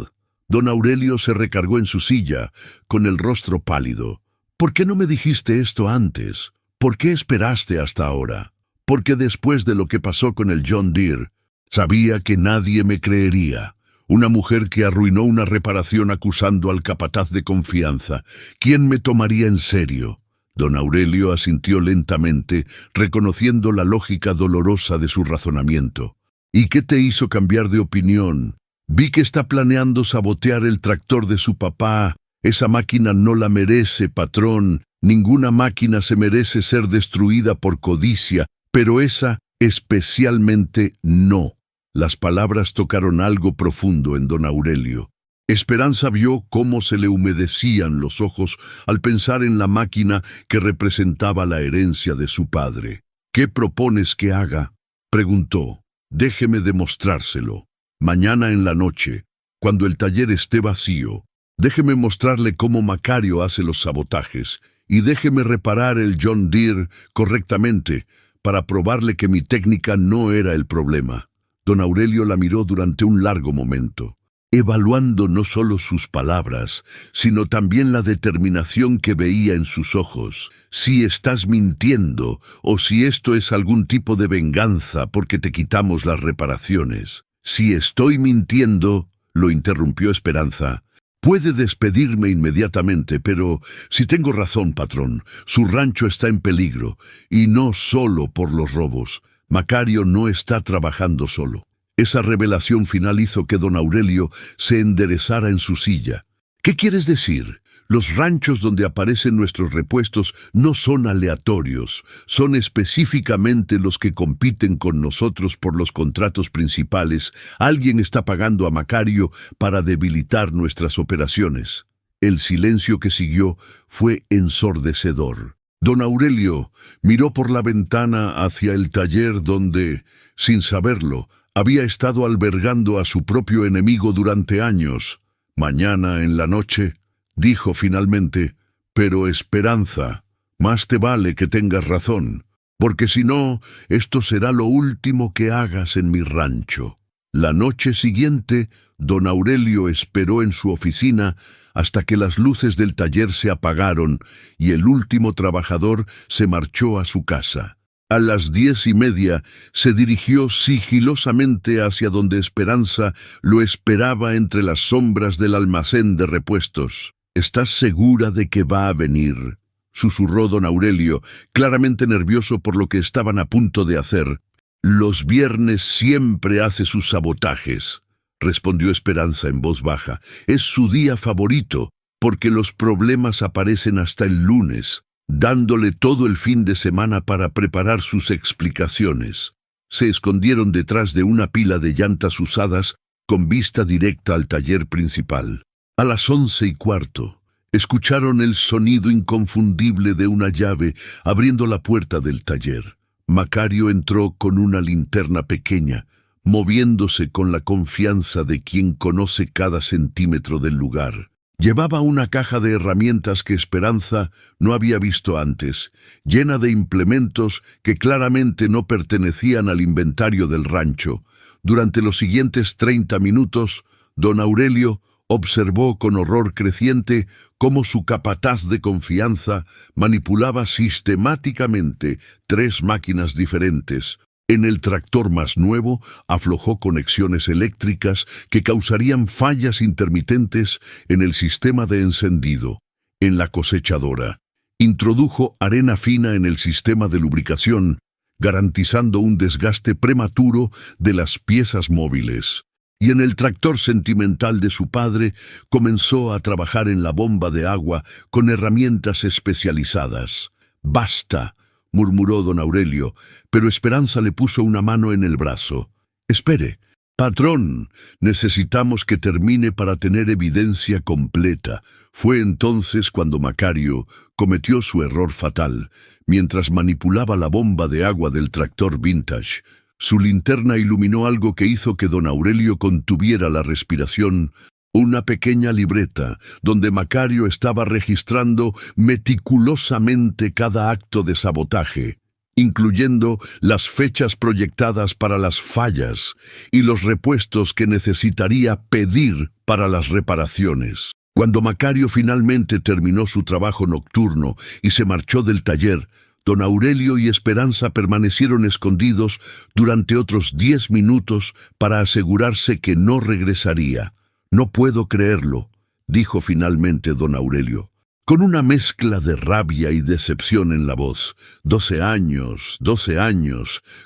[SPEAKER 1] Don Aurelio se recargó en su silla, con el rostro pálido. «¿Por qué no me dijiste esto antes? ¿Por qué esperaste hasta ahora?». «Porque después de lo que pasó con el John Deere, sabía que nadie me creería. Una mujer que arruinó una reparación acusando al capataz de confianza. ¿Quién me tomaría en serio?». Don Aurelio asintió lentamente, reconociendo la lógica dolorosa de su razonamiento. «¿Y qué te hizo cambiar de opinión?». «Vi que está planeando sabotear el tractor de su papá. Esa máquina no la merece, patrón. Ninguna máquina se merece ser destruida por codicia, pero esa especialmente no». Las palabras tocaron algo profundo en don Aurelio. Esperanza vio cómo se le humedecían los ojos al pensar en la máquina que representaba la herencia de su padre. «¿Qué propones que haga?», preguntó. «Déjeme demostrárselo. Mañana en la noche, cuando el taller esté vacío, déjeme mostrarle cómo Macario hace los sabotajes y déjeme reparar el John Deere correctamente para probarle que mi técnica no era el problema». Don Aurelio la miró durante un largo momento, evaluando no solo sus palabras, sino también la determinación que veía en sus ojos. «Si estás mintiendo o si esto es algún tipo de venganza porque te quitamos las reparaciones». «Si estoy mintiendo», lo interrumpió Esperanza, Puede despedirme inmediatamente, pero si tengo razón, patrón, su rancho está en peligro, y no solo por los robos. Macario no está trabajando solo. Esa revelación final hizo que don Aurelio se enderezara en su silla. ¿Qué quieres decir? Los ranchos donde aparecen nuestros repuestos no son aleatorios, son específicamente los que compiten con nosotros por los contratos principales. Alguien está pagando a Macario para debilitar nuestras operaciones. El silencio que siguió fue ensordecedor. Don Aurelio miró por la ventana hacia el taller donde, sin saberlo, había estado albergando a su propio enemigo durante años. Mañana en la noche, dijo finalmente, pero Esperanza, más te vale que tengas razón, porque si no, esto será lo último que hagas en mi rancho. La noche siguiente, don Aurelio esperó en su oficina hasta que las luces del taller se apagaron y el último trabajador se marchó a su casa. A las 10:30 se dirigió sigilosamente hacia donde Esperanza lo esperaba entre las sombras del almacén de repuestos. «¿Estás segura de que va a venir?», susurró don Aurelio, claramente nervioso por lo que estaban a punto de hacer. «Los viernes siempre hace sus sabotajes», respondió Esperanza en voz baja. «Es su día favorito, porque los problemas aparecen hasta el lunes, dándole todo el fin de semana para preparar sus explicaciones». Se escondieron detrás de una pila de llantas usadas con vista directa al taller principal. A las 11:15, escucharon el sonido inconfundible de una llave abriendo la puerta del taller. Macario entró con una linterna pequeña, moviéndose con la confianza de quien conoce cada centímetro del lugar. Llevaba una caja de herramientas que Esperanza no había visto antes, llena de implementos que claramente no pertenecían al inventario del rancho. Durante los siguientes 30 minutos, don Aurelio observó con horror creciente cómo su capataz de confianza manipulaba sistemáticamente 3 máquinas diferentes. En el tractor más nuevo aflojó conexiones eléctricas que causarían fallas intermitentes en el sistema de encendido. En la cosechadora, introdujo arena fina en el sistema de lubricación, garantizando un desgaste prematuro de las piezas móviles. Y en el tractor sentimental de su padre comenzó a trabajar en la bomba de agua con herramientas especializadas. «Basta», murmuró don Aurelio, pero Esperanza le puso una mano en el brazo. «Espere, patrón, necesitamos que termine para tener evidencia completa». Fue entonces cuando Macario cometió su error fatal, mientras manipulaba la bomba de agua del tractor vintage. Su linterna iluminó algo que hizo que don Aurelio contuviera la respiración. Una pequeña libreta donde Macario estaba registrando meticulosamente cada acto de sabotaje, incluyendo las fechas proyectadas para las fallas y los repuestos que necesitaría pedir para las reparaciones. Cuando Macario finalmente terminó su trabajo nocturno y se marchó del taller, don Aurelio y Esperanza permanecieron escondidos durante otros 10 minutos para asegurarse que no regresaría. «No puedo creerlo», dijo finalmente don Aurelio, con una mezcla de rabia y decepción en la voz. 12 años,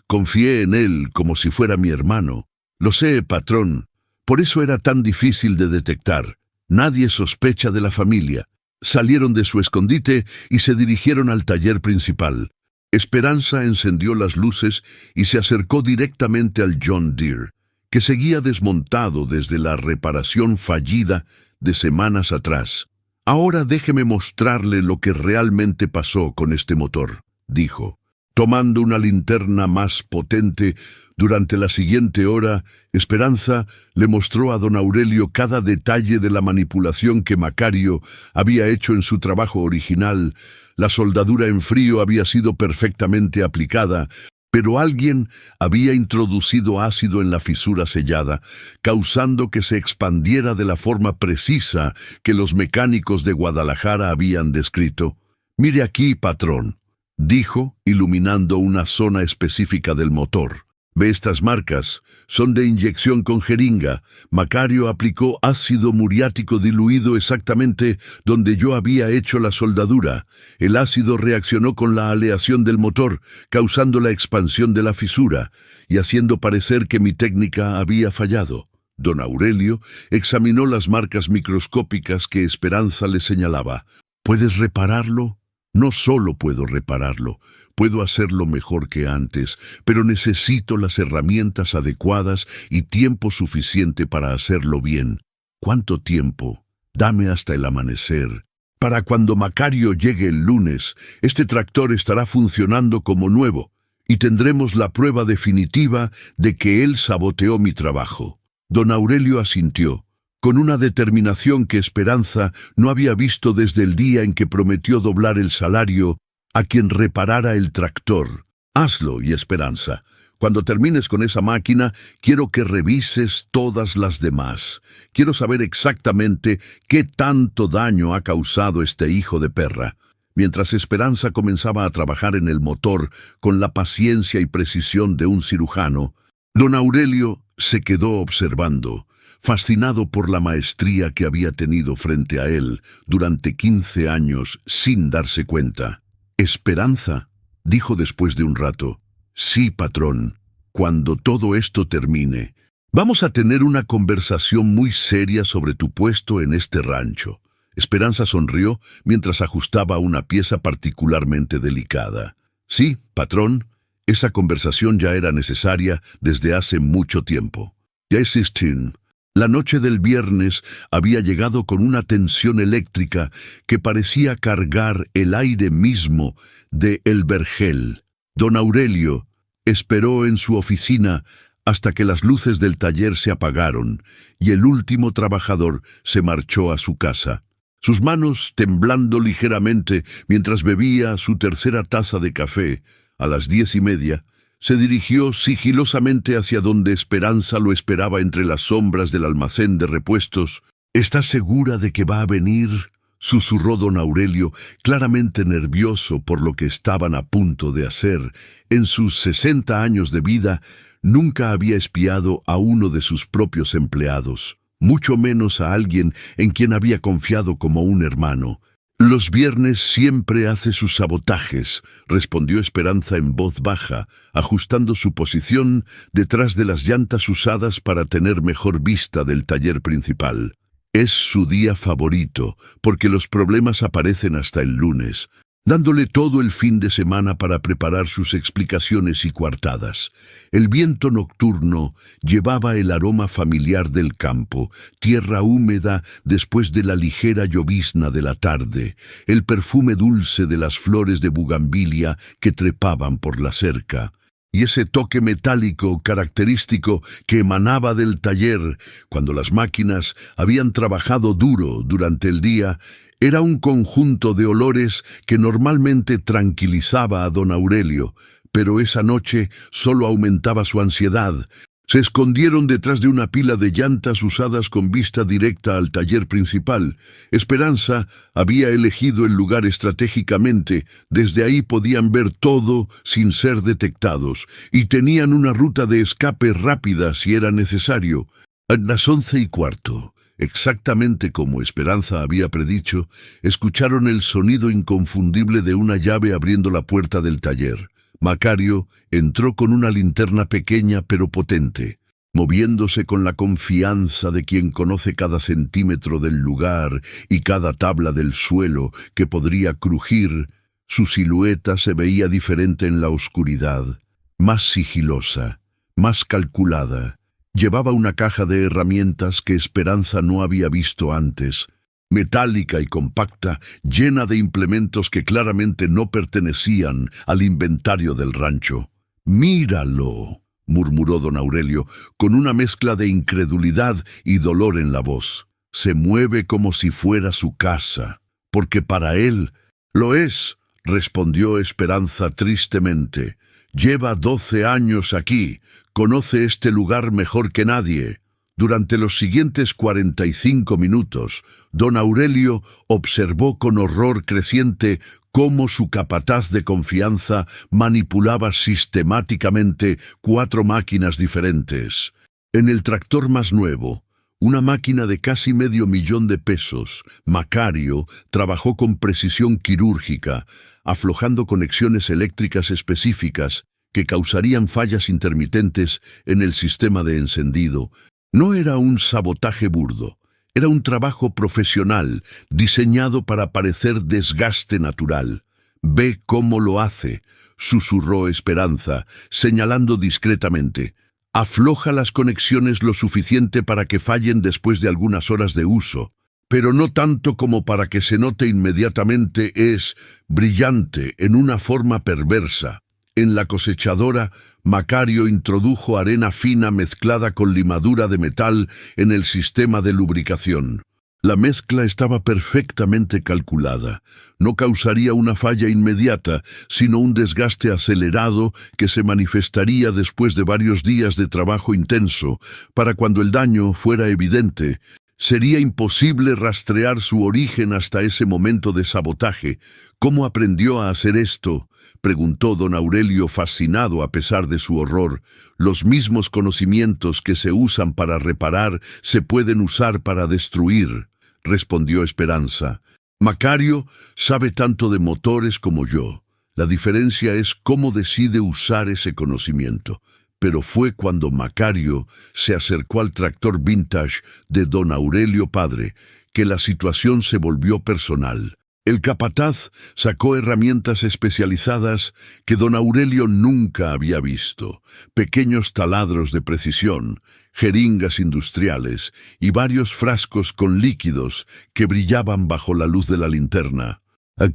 [SPEAKER 1] confié en él como si fuera mi hermano. Lo sé, patrón, por eso era tan difícil de detectar. Nadie sospecha de la familia». Salieron de su escondite y se dirigieron al taller principal. Esperanza encendió las luces y se acercó directamente al John Deere, que seguía desmontado desde la reparación fallida de semanas atrás. «Ahora déjeme mostrarle lo que realmente pasó con este motor», dijo. Tomando una linterna más potente, durante la siguiente hora, Esperanza le mostró a don Aurelio cada detalle de la manipulación que Macario había hecho en su trabajo original. La soldadura en frío había sido perfectamente aplicada, pero alguien había introducido ácido en la fisura sellada, causando que se expandiera de la forma precisa que los mecánicos de Guadalajara habían descrito. «Mire aquí, patrón», dijo, iluminando una zona específica del motor. Ve estas marcas, son de inyección con jeringa. Macario aplicó ácido muriático diluido exactamente donde yo había hecho la soldadura. El ácido reaccionó con la aleación del motor, causando la expansión de la fisura y haciendo parecer que mi técnica había fallado. Don Aurelio examinó las marcas microscópicas que Esperanza le señalaba. ¿Puedes repararlo? No solo puedo repararlo, puedo hacerlo mejor que antes, pero necesito las herramientas adecuadas y tiempo suficiente para hacerlo bien. ¿Cuánto tiempo? Dame hasta el amanecer. Para cuando Macario llegue el lunes, este tractor estará funcionando como nuevo y tendremos la prueba definitiva de que él saboteó mi trabajo. Don Aurelio asintió, con una determinación que Esperanza no había visto desde el día en que prometió doblar el salario a quien reparara el tractor. Hazlo, y Esperanza. Cuando termines con esa máquina, quiero que revises todas las demás. Quiero saber exactamente qué tanto daño ha causado este hijo de perra. Mientras Esperanza comenzaba a trabajar en el motor con la paciencia y precisión de un cirujano, don Aurelio se quedó observando, fascinado por la maestría que había tenido frente a él durante 15 años sin darse cuenta. «Esperanza», dijo después de un rato. «Sí, patrón. Cuando todo esto termine, vamos a tener una conversación muy seria sobre tu puesto en este rancho». Esperanza sonrió mientras ajustaba una pieza particularmente delicada. «Sí, patrón, esa conversación ya era necesaria desde hace mucho tiempo». Ya existían. La noche del viernes había llegado con una tensión eléctrica que parecía cargar el aire mismo de El Vergel. Don Aurelio esperó en su oficina hasta que las luces del taller se apagaron y el último trabajador se marchó a su casa. Sus manos temblando ligeramente mientras bebía su tercera taza de café, a las 10:30, se dirigió sigilosamente hacia donde Esperanza lo esperaba entre las sombras del almacén de repuestos. «¿Estás segura de que va a venir?», susurró don Aurelio, claramente nervioso por lo que estaban a punto de hacer. En sus 60 años de vida, nunca había espiado a uno de sus propios empleados, mucho menos a alguien en quien había confiado como un hermano. «Los viernes siempre hace sus sabotajes», respondió Esperanza en voz baja, ajustando su posición detrás de las llantas usadas para tener mejor vista del taller principal. «Es su día favorito, porque los problemas aparecen hasta el lunes, dándole todo el fin de semana para preparar sus explicaciones y coartadas». El viento nocturno llevaba el aroma familiar del campo, tierra húmeda después de la ligera llovizna de la tarde, el perfume dulce de las flores de bugambilia que trepaban por la cerca, y ese toque metálico característico que emanaba del taller cuando las máquinas habían trabajado duro durante el día. Era un conjunto de olores que normalmente tranquilizaba a don Aurelio, pero esa noche solo aumentaba su ansiedad. Se escondieron detrás de una pila de llantas usadas con vista directa al taller principal. Esperanza había elegido el lugar estratégicamente, desde ahí podían ver todo sin ser detectados, y tenían una ruta de escape rápida si era necesario. A las 11:15, exactamente como Esperanza había predicho, escucharon el sonido inconfundible de una llave abriendo la puerta del taller. Macario entró con una linterna pequeña pero potente, moviéndose con la confianza de quien conoce cada centímetro del lugar y cada tabla del suelo que podría crujir. Su silueta se veía diferente en la oscuridad, más sigilosa, más calculada. Llevaba una caja de herramientas que Esperanza no había visto antes, metálica y compacta, llena de implementos que claramente no pertenecían al inventario del rancho. «Míralo», murmuró don Aurelio, con una mezcla de incredulidad y dolor en la voz. «Se mueve como si fuera su casa, porque para él lo es», respondió Esperanza tristemente. «Lleva 12 años aquí, conoce este lugar mejor que nadie». Durante los siguientes 45 minutos, don Aurelio observó con horror creciente cómo su capataz de confianza manipulaba sistemáticamente 4 máquinas diferentes. En el tractor más nuevo, una máquina de casi $500,000, Macario trabajó con precisión quirúrgica, aflojando conexiones eléctricas específicas que causarían fallas intermitentes en el sistema de encendido. No era un sabotaje burdo, era un trabajo profesional diseñado para parecer desgaste natural. «Ve cómo lo hace», susurró Esperanza, señalando discretamente. «Afloja las conexiones lo suficiente para que fallen después de algunas horas de uso, pero no tanto como para que se note inmediatamente. Es brillante en una forma perversa». En la cosechadora, Macario introdujo arena fina mezclada con limadura de metal en el sistema de lubricación. La mezcla estaba perfectamente calculada. No causaría una falla inmediata, sino un desgaste acelerado que se manifestaría después de varios días de trabajo intenso. Para cuando el daño fuera evidente, sería imposible rastrear su origen hasta ese momento de sabotaje. ¿Cómo aprendió a hacer esto?, preguntó don Aurelio, fascinado a pesar de su horror. «Los mismos conocimientos que se usan para reparar se pueden usar para destruir», respondió Esperanza. «Macario sabe tanto de motores como yo. La diferencia es cómo decide usar ese conocimiento». Pero fue cuando Macario se acercó al tractor vintage de don Aurelio padre que la situación se volvió personal. El capataz sacó herramientas especializadas que don Aurelio nunca había visto, pequeños taladros de precisión, jeringas industriales y varios frascos con líquidos que brillaban bajo la luz de la linterna.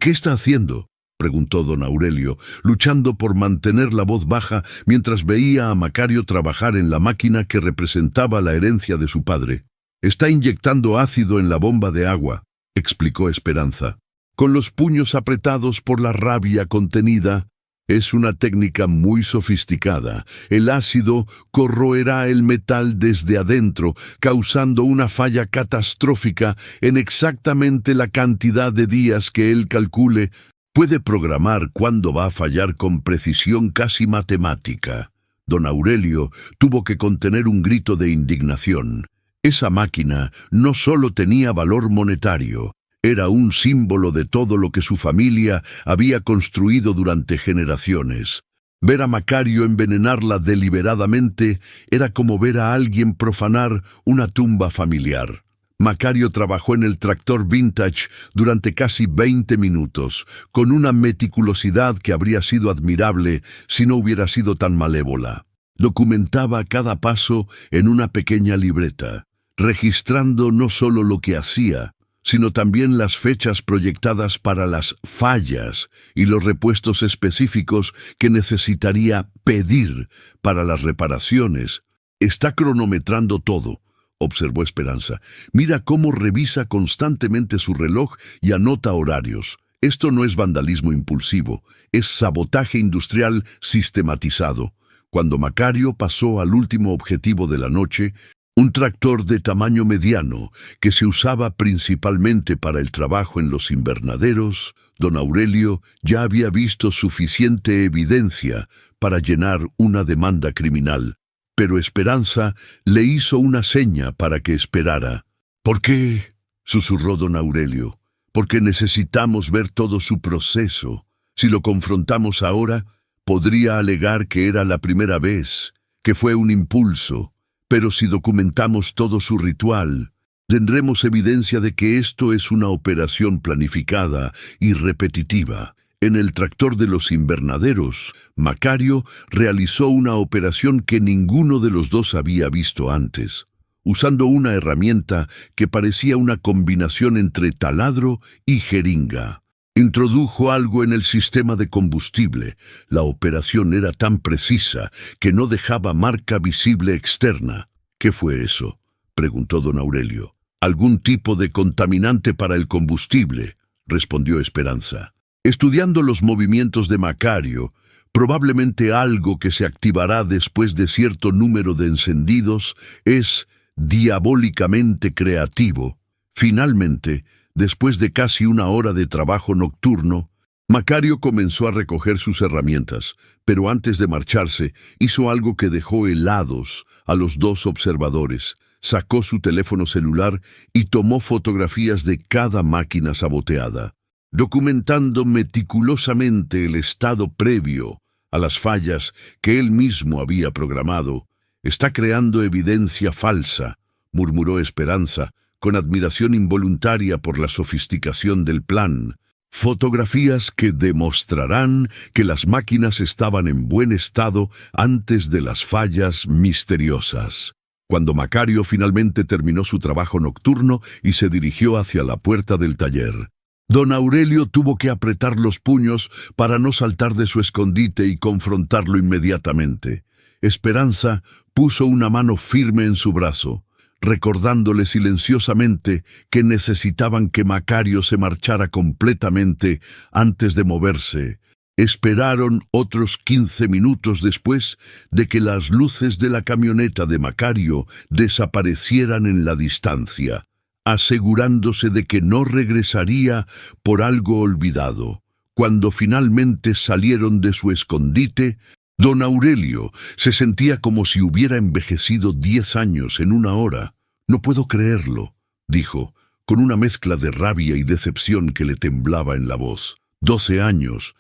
[SPEAKER 1] «¿Qué está haciendo?», preguntó don Aurelio, luchando por mantener la voz baja mientras veía a Macario trabajar en la máquina que representaba la herencia de su padre. «Está inyectando ácido en la bomba de agua», explicó Esperanza. «Con los puños apretados por la rabia contenida. Es una técnica muy sofisticada. El ácido corroerá el metal desde adentro, causando una falla catastrófica en exactamente la cantidad de días que él calcule. Puede programar cuándo va a fallar con precisión casi matemática». Don Aurelio tuvo que contener un grito de indignación. Esa máquina no solo tenía valor monetario, era un símbolo de todo lo que su familia había construido durante generaciones. Ver a Macario envenenarla deliberadamente era como ver a alguien profanar una tumba familiar. Macario trabajó en el tractor vintage durante casi 20 minutos, con una meticulosidad que habría sido admirable si no hubiera sido tan malévola. Documentaba cada paso en una pequeña libreta, registrando no solo lo que hacía, sino también las fechas proyectadas para las fallas y los repuestos específicos que necesitaría pedir para las reparaciones. «Está cronometrando todo», observó Esperanza. «Mira cómo revisa constantemente su reloj y anota horarios. Esto no es vandalismo impulsivo, es sabotaje industrial sistematizado». Cuando Macario pasó al último objetivo de la noche, un tractor de tamaño mediano que se usaba principalmente para el trabajo en los invernaderos, don Aurelio ya había visto suficiente evidencia para llenar una demanda criminal. Pero Esperanza le hizo una seña para que esperara. «¿Por qué?», susurró don Aurelio. «Porque necesitamos ver todo su proceso. Si lo confrontamos ahora, podría alegar que era la primera vez, que fue un impulso. Pero si documentamos todo su ritual, tendremos evidencia de que esto es una operación planificada y repetitiva». En el tractor de los invernaderos, Macario realizó una operación que ninguno de los dos había visto antes, usando una herramienta que parecía una combinación entre taladro y jeringa. Introdujo algo en el sistema de combustible. La operación era tan precisa que no dejaba marca visible externa. «¿Qué fue eso?», preguntó don Aurelio. «Algún tipo de contaminante para el combustible», respondió Esperanza. «Estudiando los movimientos de Macario, probablemente algo que se activará después de cierto número de encendidos es diabólicamente creativo. Finalmente, después de casi una hora de trabajo nocturno, Macario comenzó a recoger sus herramientas, pero antes de marcharse, hizo algo que dejó helados a los dos observadores. Sacó su teléfono celular y tomó fotografías de cada máquina saboteada, documentando meticulosamente el estado previo a las fallas que él mismo había programado. «Está creando evidencia falsa», murmuró Esperanza, con admiración involuntaria por la sofisticación del plan. «Fotografías que demostrarán que las máquinas estaban en buen estado antes de las fallas misteriosas». Cuando Macario finalmente terminó su trabajo nocturno y se dirigió hacia la puerta del taller, don Aurelio tuvo que apretar los puños para no saltar de su escondite y confrontarlo inmediatamente. Esperanza puso una mano firme en su brazo, recordándole silenciosamente que necesitaban que Macario se marchara completamente antes de moverse. Esperaron otros 15 minutos después de que las luces de la camioneta de Macario desaparecieran en la distancia, asegurándose de que no regresaría por algo olvidado. Cuando finalmente salieron de su escondite, don Aurelio se sentía como si hubiera envejecido 10 años en una hora. «No puedo creerlo», dijo, con una mezcla de rabia y decepción que le temblaba en la voz. 12 años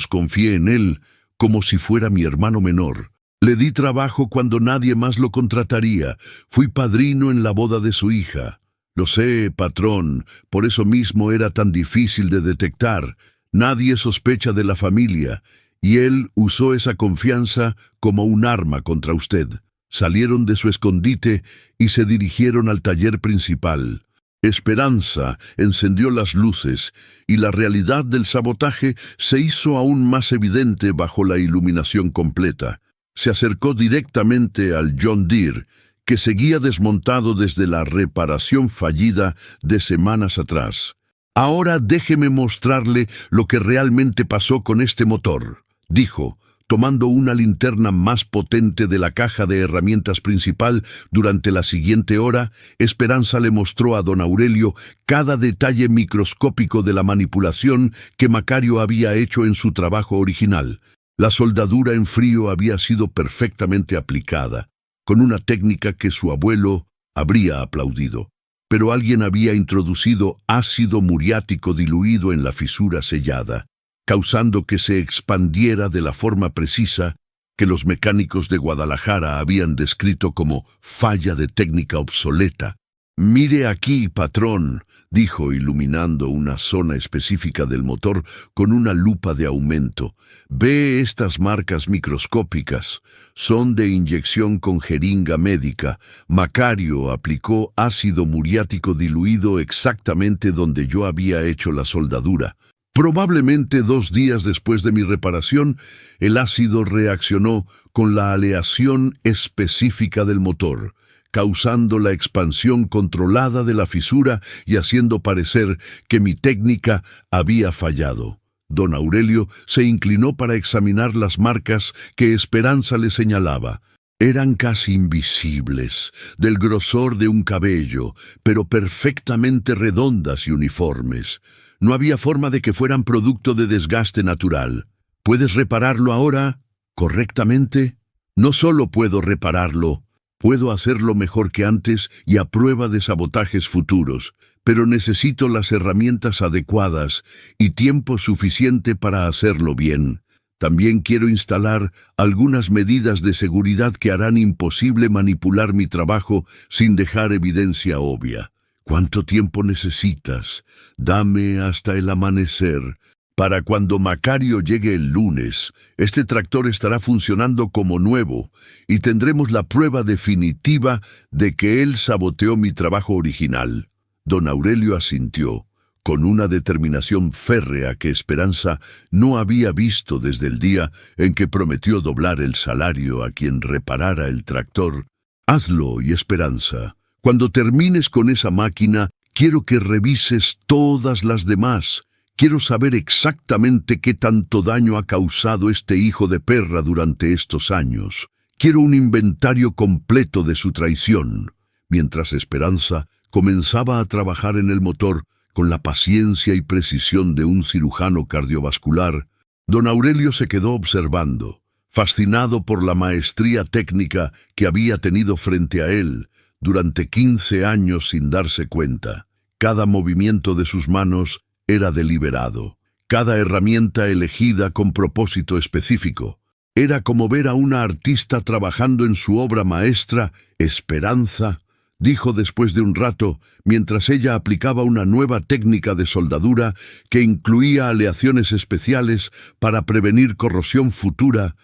[SPEAKER 1] confié en él como si fuera mi hermano menor. Le di trabajo cuando nadie más lo contrataría. Fui padrino en la boda de su hija. Lo sé, patrón, por eso mismo era tan difícil de detectar. Nadie sospecha de la familia, y él usó esa confianza como un arma contra usted». Salieron de su escondite y se dirigieron al taller principal. Esperanza encendió las luces y la realidad del sabotaje se hizo aún más evidente bajo la iluminación completa. Se acercó directamente al John Deere, que seguía desmontado desde la reparación fallida de semanas atrás. «Ahora déjeme mostrarle lo que realmente pasó con este motor», dijo, tomando una linterna más potente de la caja de herramientas principal. Durante la siguiente hora, Esperanza le mostró a don Aurelio cada detalle microscópico de la manipulación que Macario había hecho en su trabajo original. La soldadura en frío había sido perfectamente aplicada, con una técnica que su abuelo habría aplaudido. Pero alguien había introducido ácido muriático diluido en la fisura sellada, causando que se expandiera de la forma precisa que los mecánicos de Guadalajara habían descrito como falla de técnica obsoleta. «Mire aquí, patrón», dijo, iluminando una zona específica del motor con una lupa de aumento. «Ve estas marcas microscópicas. Son de inyección con jeringa médica. Macario aplicó ácido muriático diluido exactamente donde yo había hecho la soldadura. Probablemente 2 días después de mi reparación, el ácido reaccionó con la aleación específica del motor, causando la expansión controlada de la fisura y haciendo parecer que mi técnica había fallado». Don Aurelio se inclinó para examinar las marcas que Esperanza le señalaba. Eran casi invisibles, del grosor de un cabello, pero perfectamente redondas y uniformes. No había forma de que fueran producto de desgaste natural. ¿Puedes repararlo ahora correctamente? No solo puedo repararlo, puedo hacerlo mejor que antes y a prueba de sabotajes futuros, pero necesito las herramientas adecuadas y tiempo suficiente para hacerlo bien. También quiero instalar algunas medidas de seguridad que harán imposible manipular mi trabajo sin dejar evidencia obvia. ¿Cuánto tiempo necesitas? Dame hasta el amanecer. Para cuando Macario llegue el lunes, este tractor estará funcionando como nuevo y tendremos la prueba definitiva de que él saboteó mi trabajo original». Don Aurelio asintió, con una determinación férrea que Esperanza no había visto desde el día en que prometió doblar el salario a quien reparara el tractor. «Hazlo, y Esperanza. Cuando termines con esa máquina, quiero que revises todas las demás. Quiero saber exactamente qué tanto daño ha causado este hijo de perra durante estos años. Quiero un inventario completo de su traición». mientras Esperanza comenzaba a trabajar en el motor con la paciencia y precisión de un cirujano cardiovascular. Don Aurelio se quedó observando, fascinado por la maestría técnica que había tenido frente a él durante 15 años sin darse cuenta. Cada movimiento de sus manos era deliberado, cada herramienta elegida con propósito específico. Era como ver a una artista trabajando en su obra maestra. Esperanza, dijo después de un rato, mientras ella aplicaba una nueva técnica de soldadura que incluía aleaciones especiales para prevenir corrosión futura.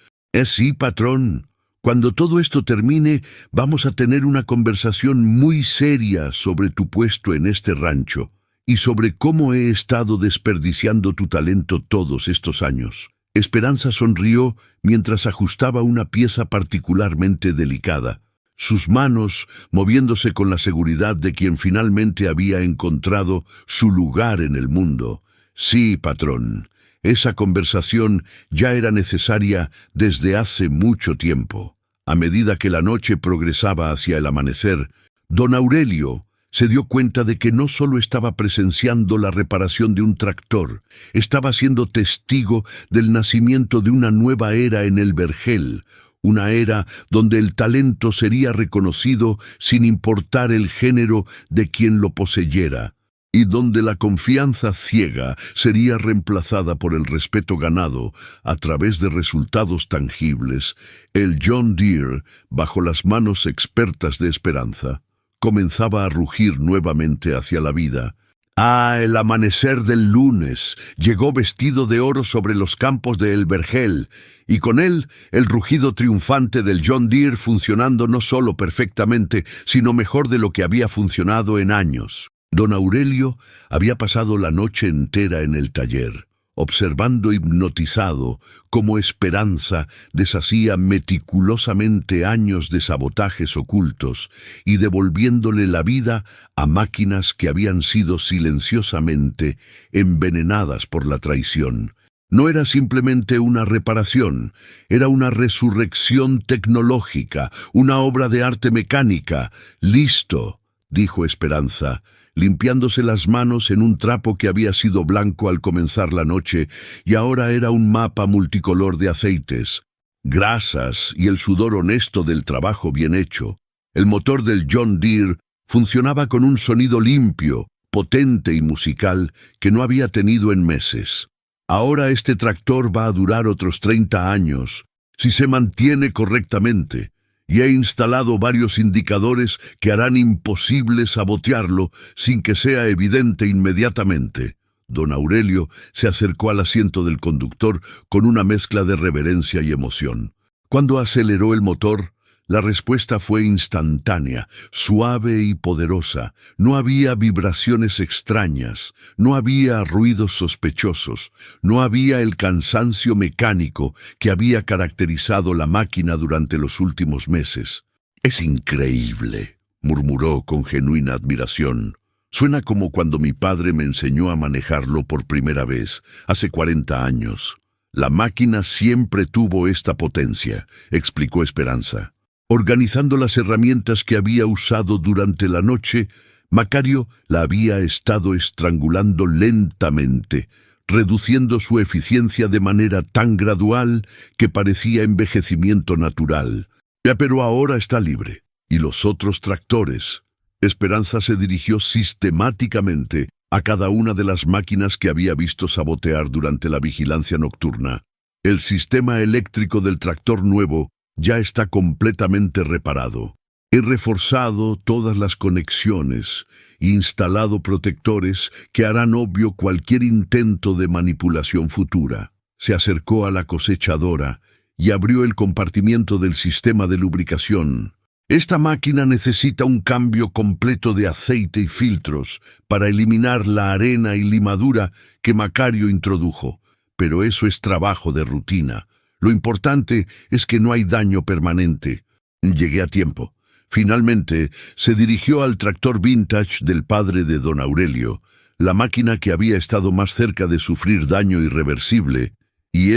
[SPEAKER 1] Sí, patrón. Cuando todo esto termine, vamos a tener una conversación muy seria sobre tu puesto en este rancho y sobre cómo he estado desperdiciando tu talento todos estos años. Esperanza sonrió mientras ajustaba una pieza particularmente delicada, sus manos moviéndose con la seguridad de quien finalmente había encontrado su lugar en el mundo. Sí, patrón. Esa conversación ya era necesaria desde hace mucho tiempo. A medida que la noche progresaba hacia el amanecer, don Aurelio se dio cuenta de que no solo estaba presenciando la reparación de un tractor, estaba siendo testigo del nacimiento de una nueva era en el vergel, una era donde el talento sería reconocido sin importar el género de quien lo poseyera, y donde la confianza ciega sería reemplazada por el respeto ganado a través de resultados tangibles. El John Deere, bajo las manos expertas de Esperanza, comenzaba a rugir nuevamente hacia la vida. El amanecer del lunes llegó vestido de oro sobre los campos de El Vergel, y con él el rugido triunfante del John Deere funcionando no solo perfectamente, sino mejor de lo que había funcionado en años. Don Aurelio había pasado la noche entera en el taller, observando hipnotizado cómo Esperanza deshacía meticulosamente años de sabotajes ocultos y devolviéndole la vida a máquinas que habían sido silenciosamente envenenadas por la traición. No era simplemente una reparación, era una resurrección tecnológica, una obra de arte mecánica. «Listo», dijo Esperanza, limpiándose las manos en un trapo que había sido blanco al comenzar la noche y ahora era un mapa multicolor de aceites, grasas y el sudor honesto del trabajo bien hecho. El motor del John Deere funcionaba con un sonido limpio, potente y musical que no había tenido en meses. Ahora este tractor va a durar otros 30 años, si se mantiene correctamente, y he instalado varios indicadores que harán imposible sabotearlo sin que sea evidente inmediatamente. Don Aurelio se acercó al asiento del conductor con una mezcla de reverencia y emoción. Cuando aceleró el motor, la respuesta fue instantánea, suave y poderosa. No había vibraciones extrañas, no había ruidos sospechosos, no había el cansancio mecánico que había caracterizado la máquina durante los últimos meses. «Es increíble», murmuró con genuina admiración. «Suena como cuando mi padre me enseñó a manejarlo por primera vez, hace 40 años. La máquina siempre tuvo esta potencia», explicó Esperanza. Organizando las herramientas que había usado durante la noche, Macario la había estado estrangulando lentamente, reduciendo su eficiencia de manera tan gradual que parecía envejecimiento natural. Pero ahora está libre. ¿Y los otros tractores? Esperanza se dirigió sistemáticamente a cada una de las máquinas que había visto sabotear durante la vigilancia nocturna. El sistema eléctrico del tractor nuevo ya está completamente reparado. He reforzado todas las conexiones, instalado protectores que harán obvio cualquier intento de manipulación futura. Se acercó a la cosechadora y abrió el compartimiento del sistema de lubricación. Esta máquina necesita un cambio completo de aceite y filtros para eliminar la arena y limadura que Macario introdujo, pero eso es trabajo de rutina. Lo importante es que no hay daño permanente. Llegué a tiempo. Finalmente, se dirigió al tractor vintage del padre de don Aurelio, la máquina que había estado más cerca de sufrir daño irreversible, y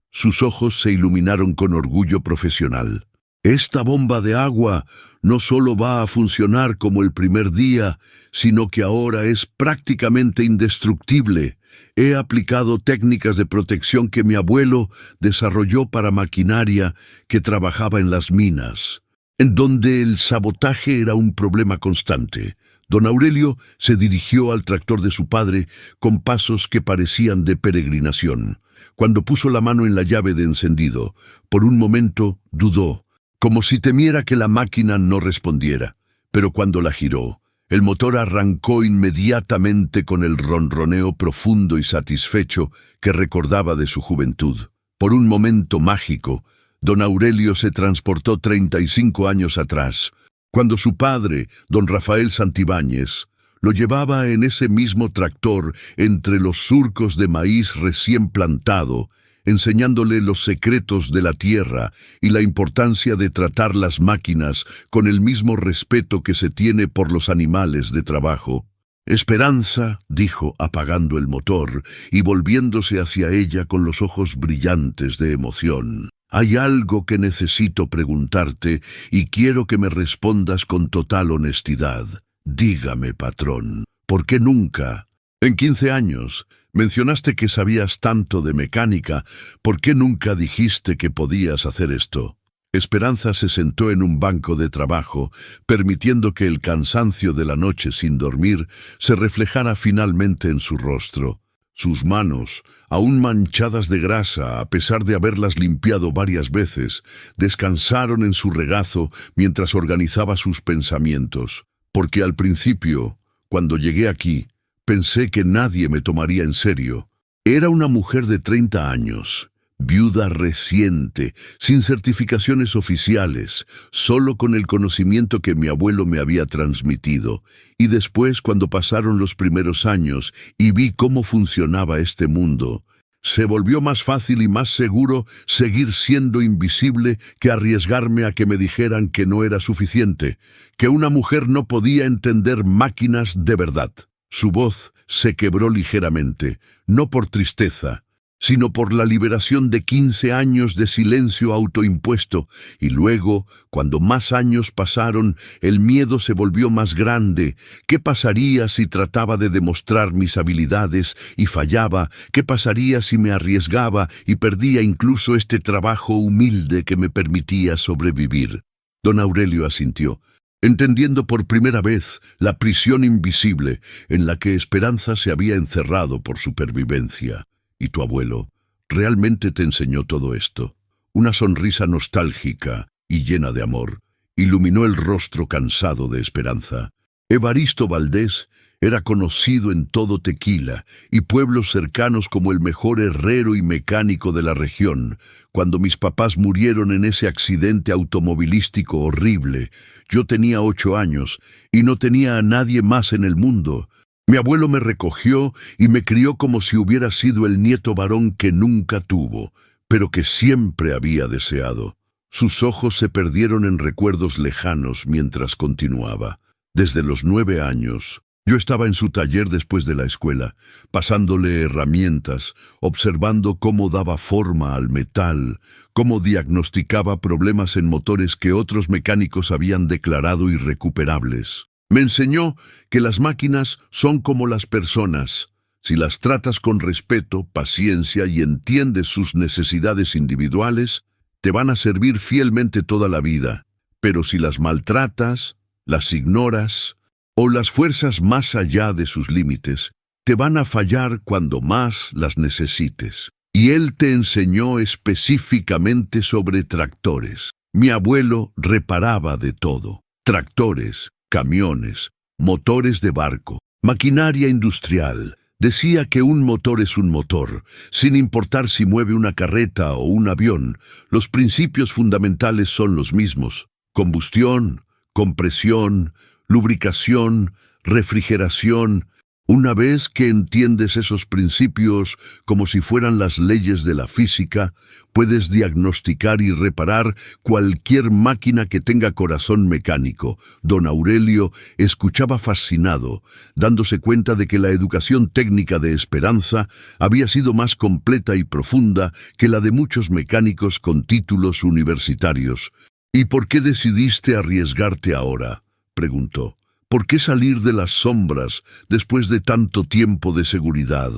[SPEAKER 1] sus ojos se iluminaron con orgullo profesional. Esta bomba de agua no solo va a funcionar como el primer día, sino que ahora es prácticamente indestructible. He aplicado técnicas de protección que mi abuelo desarrolló para maquinaria que trabajaba en las minas, en donde el sabotaje era un problema constante. Don Aurelio se dirigió al tractor de su padre con pasos que parecían de peregrinación. Cuando puso la mano en la llave de encendido, por un momento dudó, como si temiera que la máquina no respondiera. Pero cuando la giró, el motor arrancó inmediatamente con el ronroneo profundo y satisfecho que recordaba de su juventud. Por un momento mágico, don Aurelio se transportó 35 años atrás, cuando su padre, don Rafael Santibáñez, lo llevaba en ese mismo tractor entre los surcos de maíz recién plantado, enseñándole los secretos de la tierra y la importancia de tratar las máquinas con el mismo respeto que se tiene por los animales de trabajo. «Esperanza», dijo apagando el motor y volviéndose hacia ella con los ojos brillantes de emoción. «Hay algo que necesito preguntarte y quiero que me respondas con total honestidad. Dígame, patrón, ¿por qué nunca? En 15 años mencionaste que sabías tanto de mecánica. ¿Por qué nunca dijiste que podías hacer esto?» Esperanza se sentó en un banco de trabajo, permitiendo que el cansancio de la noche sin dormir se reflejara finalmente en su rostro. Sus manos, aún manchadas de grasa a pesar de haberlas limpiado varias veces, descansaron en su regazo mientras organizaba sus pensamientos. Porque al principio, cuando llegué aquí, pensé que nadie me tomaría en serio. Era una mujer de 30 años, viuda reciente, sin certificaciones oficiales, solo con el conocimiento que mi abuelo me había transmitido. Y después, cuando pasaron los primeros años y vi cómo funcionaba este mundo, se volvió más fácil y más seguro seguir siendo invisible que arriesgarme a que me dijeran que no era suficiente, que una mujer no podía entender máquinas de verdad. Su voz se quebró ligeramente, no por tristeza, sino por la liberación de 15 años de silencio autoimpuesto, y luego, cuando más años pasaron, el miedo se volvió más grande. ¿Qué pasaría si trataba de demostrar mis habilidades y fallaba? ¿Qué pasaría si me arriesgaba y perdía incluso este trabajo humilde que me permitía sobrevivir? Don Aurelio asintió, entendiendo por primera vez la prisión invisible en la que Esperanza se había encerrado por supervivencia. ¿Y tu abuelo realmente te enseñó todo esto? Una sonrisa nostálgica y llena de amor iluminó el rostro cansado de Esperanza. Evaristo Valdés era conocido en todo Tequila y pueblos cercanos como el mejor herrero y mecánico de la región. Cuando mis papás murieron en ese accidente automovilístico horrible, yo tenía 8 años y no tenía a nadie más en el mundo. Mi abuelo me recogió y me crió como si hubiera sido el nieto varón que nunca tuvo, pero que siempre había deseado. Sus ojos se perdieron en recuerdos lejanos mientras continuaba. Desde los 9 años, yo estaba en su taller después de la escuela, pasándole herramientas, observando cómo daba forma al metal, cómo diagnosticaba problemas en motores que otros mecánicos habían declarado irrecuperables. Me enseñó que las máquinas son como las personas. Si las tratas con respeto, paciencia y entiendes sus necesidades individuales, te van a servir fielmente toda la vida. Pero si las maltratas, las ignoras o las fuerzas más allá de sus límites, te van a fallar cuando más las necesites. Y él te enseñó específicamente sobre tractores. Mi abuelo reparaba de todo: tractores, camiones, motores de barco, maquinaria industrial. Decía que un motor es un motor, sin importar si mueve una carreta o un avión. Los principios fundamentales son los mismos: combustión, compresión, lubricación, refrigeración. Una vez que entiendes esos principios como si fueran las leyes de la física, puedes diagnosticar y reparar cualquier máquina que tenga corazón mecánico. Don Aurelio escuchaba fascinado, dándose cuenta de que la educación técnica de Esperanza había sido más completa y profunda que la de muchos mecánicos con títulos universitarios. ¿Y por qué decidiste arriesgarte ahora?, preguntó. ¿Por qué salir de las sombras después de tanto tiempo de seguridad?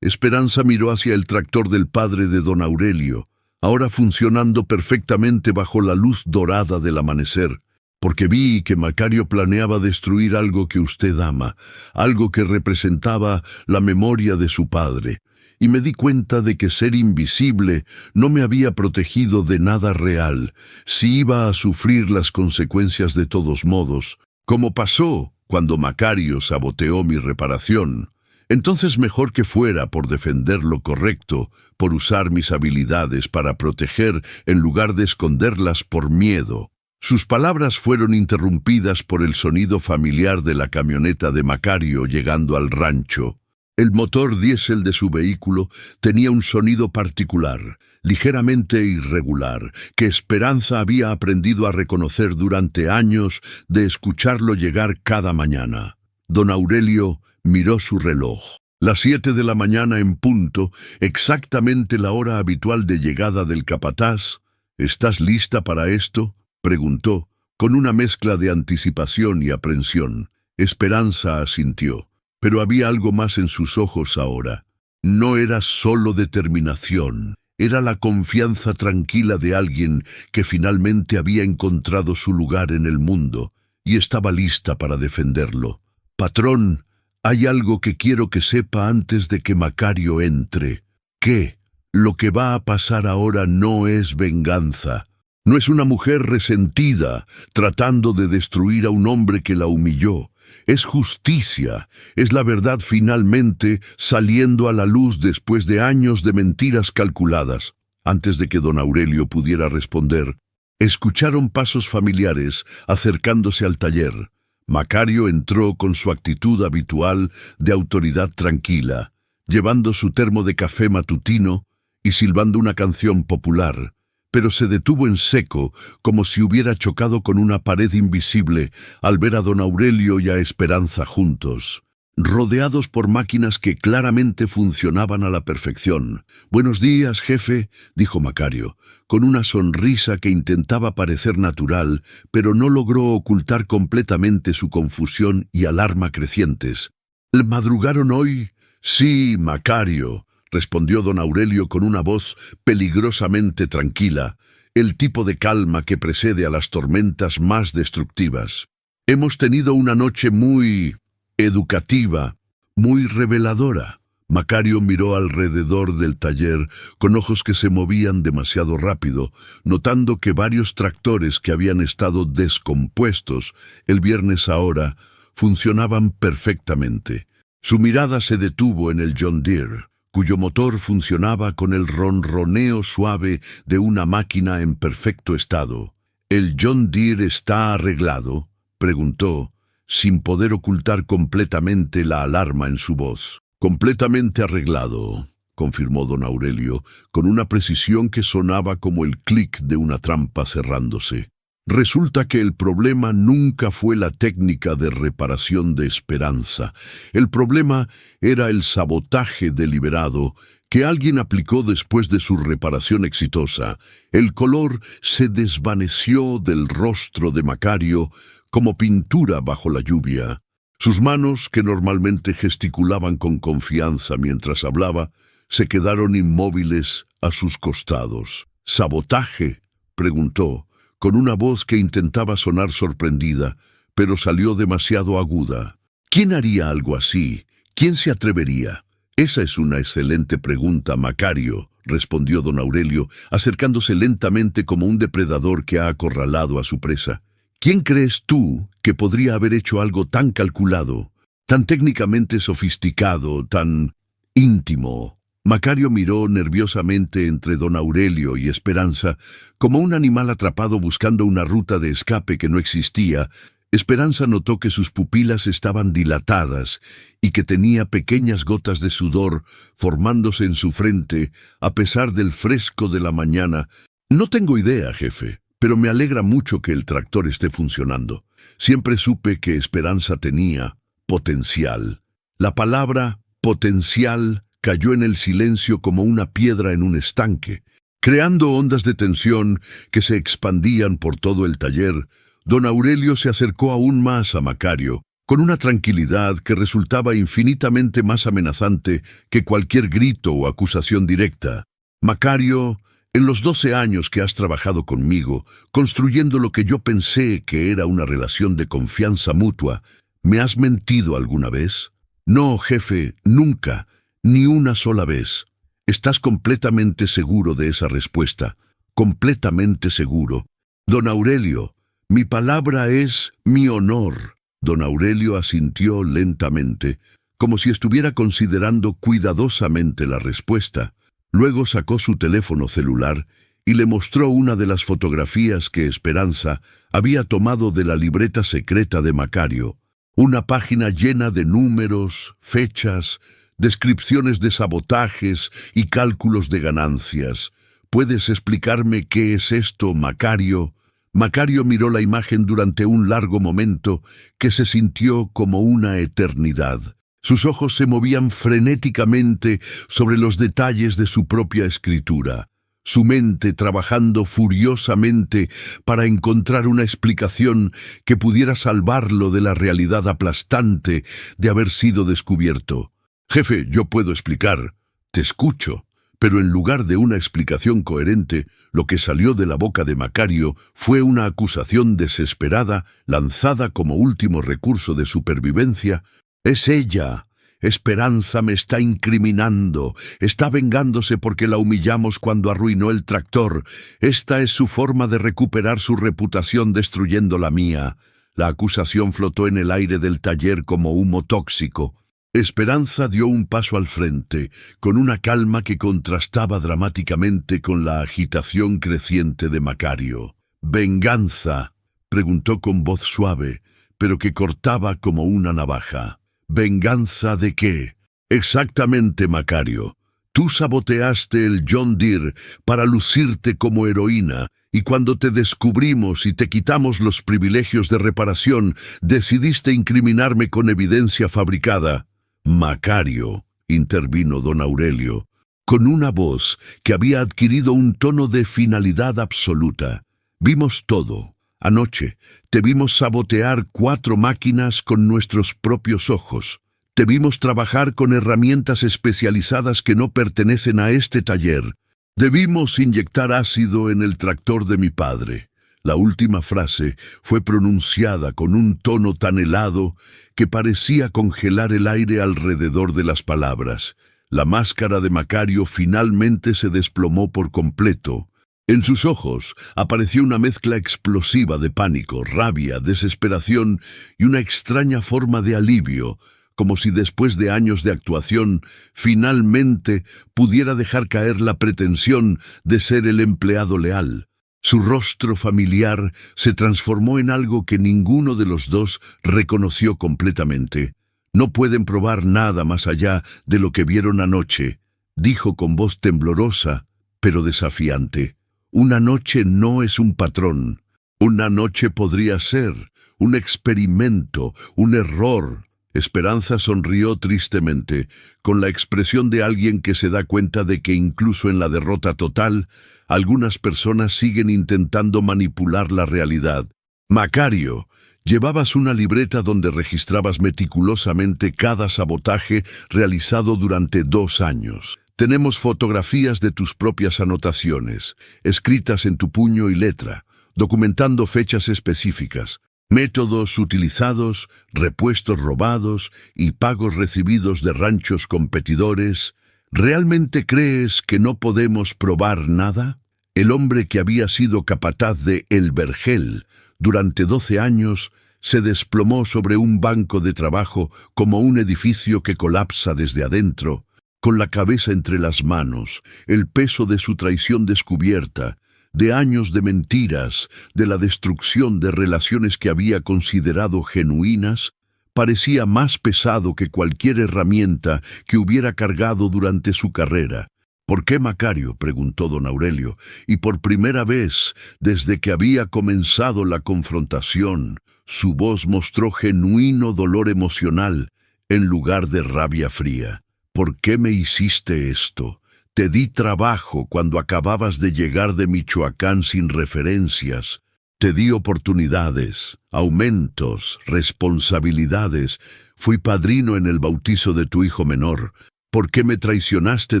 [SPEAKER 1] Esperanza miró hacia el tractor del padre de don Aurelio, ahora funcionando perfectamente bajo la luz dorada del amanecer, porque vi que Macario planeaba destruir algo que usted ama, algo que representaba la memoria de su padre, y me di cuenta de que ser invisible no me había protegido de nada real, si iba a sufrir las consecuencias de todos modos, como pasó cuando Macario saboteó mi reparación. Entonces mejor que fuera por defender lo correcto, por usar mis habilidades para proteger en lugar de esconderlas por miedo. Sus palabras fueron interrumpidas por el sonido familiar de la camioneta de Macario llegando al rancho. El motor diésel de su vehículo tenía un sonido particular, ligeramente irregular, que Esperanza había aprendido a reconocer durante años de escucharlo llegar cada mañana. Don Aurelio miró su reloj. Las 7 de la mañana en punto, exactamente la hora habitual de llegada del capataz. ¿Estás lista para esto?, preguntó, con una mezcla de anticipación y aprensión. Esperanza asintió, pero había algo más en sus ojos ahora. No era solo determinación, era la confianza tranquila de alguien que finalmente había encontrado su lugar en el mundo y estaba lista para defenderlo. Patrón, hay algo que quiero que sepa antes de que Macario entre. ¿Qué? Lo que va a pasar ahora no es venganza. No es una mujer resentida tratando de destruir a un hombre que la humilló. Es justicia, es la verdad finalmente saliendo a la luz después de años de mentiras calculadas. Antes de que don Aurelio pudiera responder, escucharon pasos familiares acercándose al taller. Macario entró con su actitud habitual de autoridad tranquila, llevando su termo de café matutino y silbando una canción popular, pero se detuvo en seco, como si hubiera chocado con una pared invisible al ver a don Aurelio y a Esperanza juntos, rodeados por máquinas que claramente funcionaban a la perfección. «Buenos días, jefe», dijo Macario, con una sonrisa que intentaba parecer natural, pero no logró ocultar completamente su confusión y alarma crecientes. «¿Le madrugaron hoy?» «Sí, Macario», respondió don Aurelio con una voz peligrosamente tranquila, el tipo de calma que precede a las tormentas más destructivas. «Hemos tenido una noche muy educativa, muy reveladora». Macario miró alrededor del taller con ojos que se movían demasiado rápido, notando que varios tractores que habían estado descompuestos el viernes ahora funcionaban perfectamente. Su mirada se detuvo en el John Deere, cuyo motor funcionaba con el ronroneo suave de una máquina en perfecto estado. «¿El John Deere está arreglado?», preguntó, sin poder ocultar completamente la alarma en su voz. «Completamente arreglado», confirmó don Aurelio, con una precisión que sonaba como el clic de una trampa cerrándose. Resulta que el problema nunca fue la técnica de reparación de Esperanza. El problema era el sabotaje deliberado que alguien aplicó después de su reparación exitosa. El color se desvaneció del rostro de Macario como pintura bajo la lluvia. Sus manos, que normalmente gesticulaban con confianza mientras hablaba, se quedaron inmóviles a sus costados. «¿Sabotaje?», preguntó, con una voz que intentaba sonar sorprendida, pero salió demasiado aguda. «¿Quién haría algo así? ¿Quién se atrevería?» «Esa es una excelente pregunta, Macario», respondió don Aurelio, acercándose lentamente como un depredador que ha acorralado a su presa. «¿Quién crees tú que podría haber hecho algo tan calculado, tan técnicamente sofisticado, tan íntimo?» Macario miró nerviosamente entre don Aurelio y Esperanza, como un animal atrapado buscando una ruta de escape que no existía. Esperanza notó que sus pupilas estaban dilatadas y que tenía pequeñas gotas de sudor formándose en su frente a pesar del fresco de la mañana. «No tengo idea, jefe, pero me alegra mucho que el tractor esté funcionando. Siempre supe que Esperanza tenía potencial». La palabra potencial cayó en el silencio como una piedra en un estanque. Creando ondas de tensión que se expandían por todo el taller, don Aurelio se acercó aún más a Macario, con una tranquilidad que resultaba infinitamente más amenazante que cualquier grito o acusación directa. Macario, en los 12 años que has trabajado conmigo, construyendo lo que yo pensé que era una relación de confianza mutua, ¿me has mentido alguna vez? No, jefe, nunca, ni una sola vez. ¿Estás completamente seguro de esa respuesta? Completamente seguro. Don Aurelio, mi palabra es mi honor. Don Aurelio asintió lentamente, como si estuviera considerando cuidadosamente la respuesta. Luego sacó su teléfono celular y le mostró una de las fotografías que Esperanza había tomado de la libreta secreta de Macario. Una página llena de números, fechas, descripciones de sabotajes y cálculos de ganancias. ¿Puedes explicarme qué es esto, Macario? Macario miró la imagen durante un largo momento que se sintió como una eternidad. Sus ojos se movían frenéticamente sobre los detalles de su propia escritura, su mente trabajando furiosamente para encontrar una explicación que pudiera salvarlo de la realidad aplastante de haber sido descubierto. Jefe, yo puedo explicar. Te escucho. Pero en lugar de una explicación coherente, lo que salió de la boca de Macario fue una acusación desesperada, lanzada como último recurso de supervivencia. Es ella. Esperanza me está incriminando. Está vengándose porque la humillamos cuando arruinó el tractor. Esta es su forma de recuperar su reputación destruyendo la mía. La acusación flotó en el aire del taller como humo tóxico. Esperanza dio un paso al frente, con una calma que contrastaba dramáticamente con la agitación creciente de Macario. «¿Venganza?», preguntó con voz suave, pero que cortaba como una navaja. «¿Venganza de qué?». «Exactamente, Macario. Tú saboteaste el John Deere para lucirte como heroína, y cuando te descubrimos y te quitamos los privilegios de reparación, decidiste incriminarme con evidencia fabricada». «Macario», intervino don Aurelio, con una voz que había adquirido un tono de finalidad absoluta. «Vimos todo. Anoche te vimos sabotear 4 máquinas con nuestros propios ojos. Te vimos trabajar con herramientas especializadas que no pertenecen a este taller. Debimos inyectar ácido en el tractor de mi padre». La última frase fue pronunciada con un tono tan helado que parecía congelar el aire alrededor de las palabras. La máscara de Macario finalmente se desplomó por completo. En sus ojos apareció una mezcla explosiva de pánico, rabia, desesperación y una extraña forma de alivio, como si después de años de actuación finalmente pudiera dejar caer la pretensión de ser el empleado leal. Su rostro familiar se transformó en algo que ninguno de los dos reconoció completamente. «No pueden probar nada más allá de lo que vieron anoche», dijo con voz temblorosa, pero desafiante. «Una noche no es un patrón. Una noche podría ser un experimento, un error». Esperanza sonrió tristemente, con la expresión de alguien que se da cuenta de que incluso en la derrota total, algunas personas siguen intentando manipular la realidad. «Macario, llevabas una libreta donde registrabas meticulosamente cada sabotaje realizado durante 2 años. Tenemos fotografías de tus propias anotaciones, escritas en tu puño y letra, documentando fechas específicas, métodos utilizados, repuestos robados y pagos recibidos de ranchos competidores. ¿Realmente crees que no podemos probar nada?». El hombre que había sido capataz de El Vergel durante 12 años se desplomó sobre un banco de trabajo como un edificio que colapsa desde adentro, con la cabeza entre las manos, el peso de su traición descubierta, de años de mentiras, de la destrucción de relaciones que había considerado genuinas, parecía más pesado que cualquier herramienta que hubiera cargado durante su carrera. «¿Por qué, Macario?», preguntó don Aurelio, y por primera vez, desde que había comenzado la confrontación, su voz mostró genuino dolor emocional en lugar de rabia fría. «¿Por qué me hiciste esto? Te di trabajo cuando acababas de llegar de Michoacán sin referencias. Te di oportunidades, aumentos, responsabilidades. Fui padrino en el bautizo de tu hijo menor. ¿Por qué me traicionaste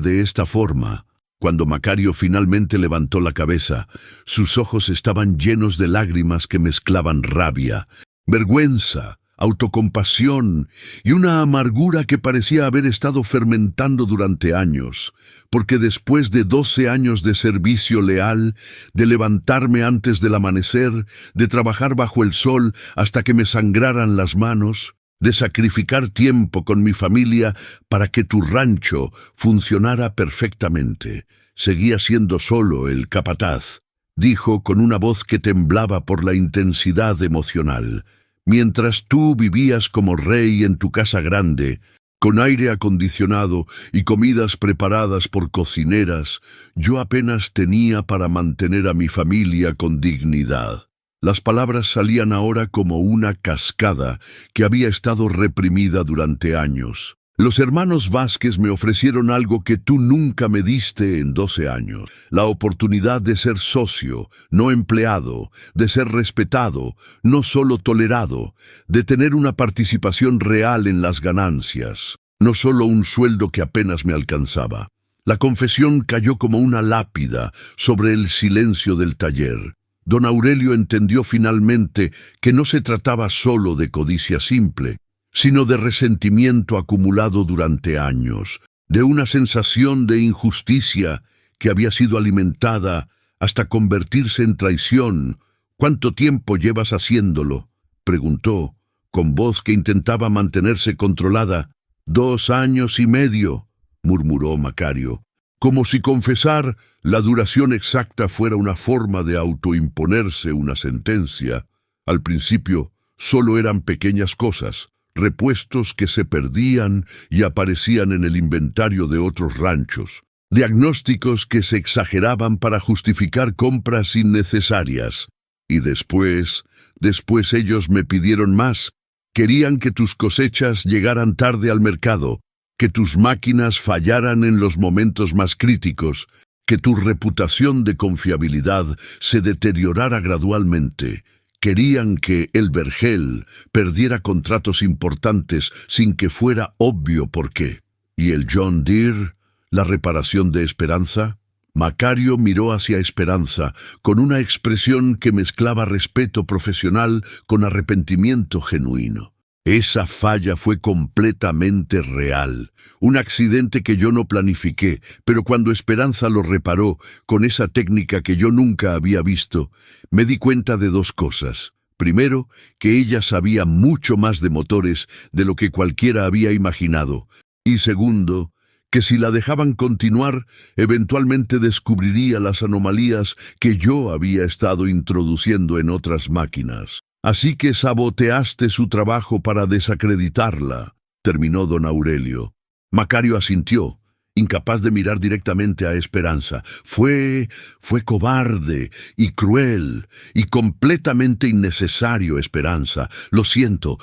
[SPEAKER 1] de esta forma? Cuando Macario finalmente levantó la cabeza, sus ojos estaban llenos de lágrimas que mezclaban rabia, vergüenza, autocompasión y una amargura que parecía haber estado fermentando durante años, porque después de 12 años de servicio leal, de levantarme antes del amanecer, de trabajar bajo el sol hasta que me sangraran las manos, de sacrificar tiempo con mi familia para que tu rancho funcionara perfectamente, seguía siendo solo el capataz, dijo con una voz que temblaba por la intensidad emocional. Mientras tú vivías como rey en tu casa grande, con aire acondicionado y comidas preparadas por cocineras, yo apenas tenía para mantener a mi familia con dignidad. Las palabras salían ahora como una cascada que había estado reprimida durante años. Los hermanos Vázquez me ofrecieron algo que tú nunca me diste en 12 años, la oportunidad de ser socio, no empleado, de ser respetado, no solo tolerado, de tener una participación real en las ganancias, no solo un sueldo que apenas me alcanzaba. La confesión cayó como una lápida sobre el silencio del taller. Don Aurelio entendió finalmente que no se trataba solo de codicia simple, sino de resentimiento acumulado durante años, de una sensación de injusticia que había sido alimentada hasta convertirse en traición. ¿Cuánto tiempo llevas haciéndolo?, preguntó, con voz que intentaba mantenerse controlada. 2 años y medio, murmuró Macario, como si confesar la duración exacta fuera una forma de autoimponerse una sentencia. Al principio solo eran pequeñas cosas, repuestos que se perdían y aparecían en el inventario de otros ranchos, diagnósticos que se exageraban para justificar compras innecesarias. Y después ellos me pidieron más. Querían que tus cosechas llegaran tarde al mercado, que tus máquinas fallaran en los momentos más críticos, que tu reputación de confiabilidad se deteriorara gradualmente. Querían que el vergel perdiera contratos importantes sin que fuera obvio por qué. ¿Y el John Deere? ¿La reparación de Esperanza? Macario miró hacia Esperanza con una expresión que mezclaba respeto profesional con arrepentimiento genuino. Esa falla fue completamente real, un accidente que yo no planifiqué, pero cuando Esperanza lo reparó con esa técnica que yo nunca había visto, me di cuenta de 2 cosas. Primero, que ella sabía mucho más de motores de lo que cualquiera había imaginado, y segundo, que si la dejaban continuar, eventualmente descubriría las anomalías que yo había estado introduciendo en otras máquinas. Así que saboteaste su trabajo para desacreditarla, terminó don Aurelio. Macario asintió, incapaz de mirar directamente a Esperanza. Fue cobarde y cruel y completamente innecesario, Esperanza. Lo siento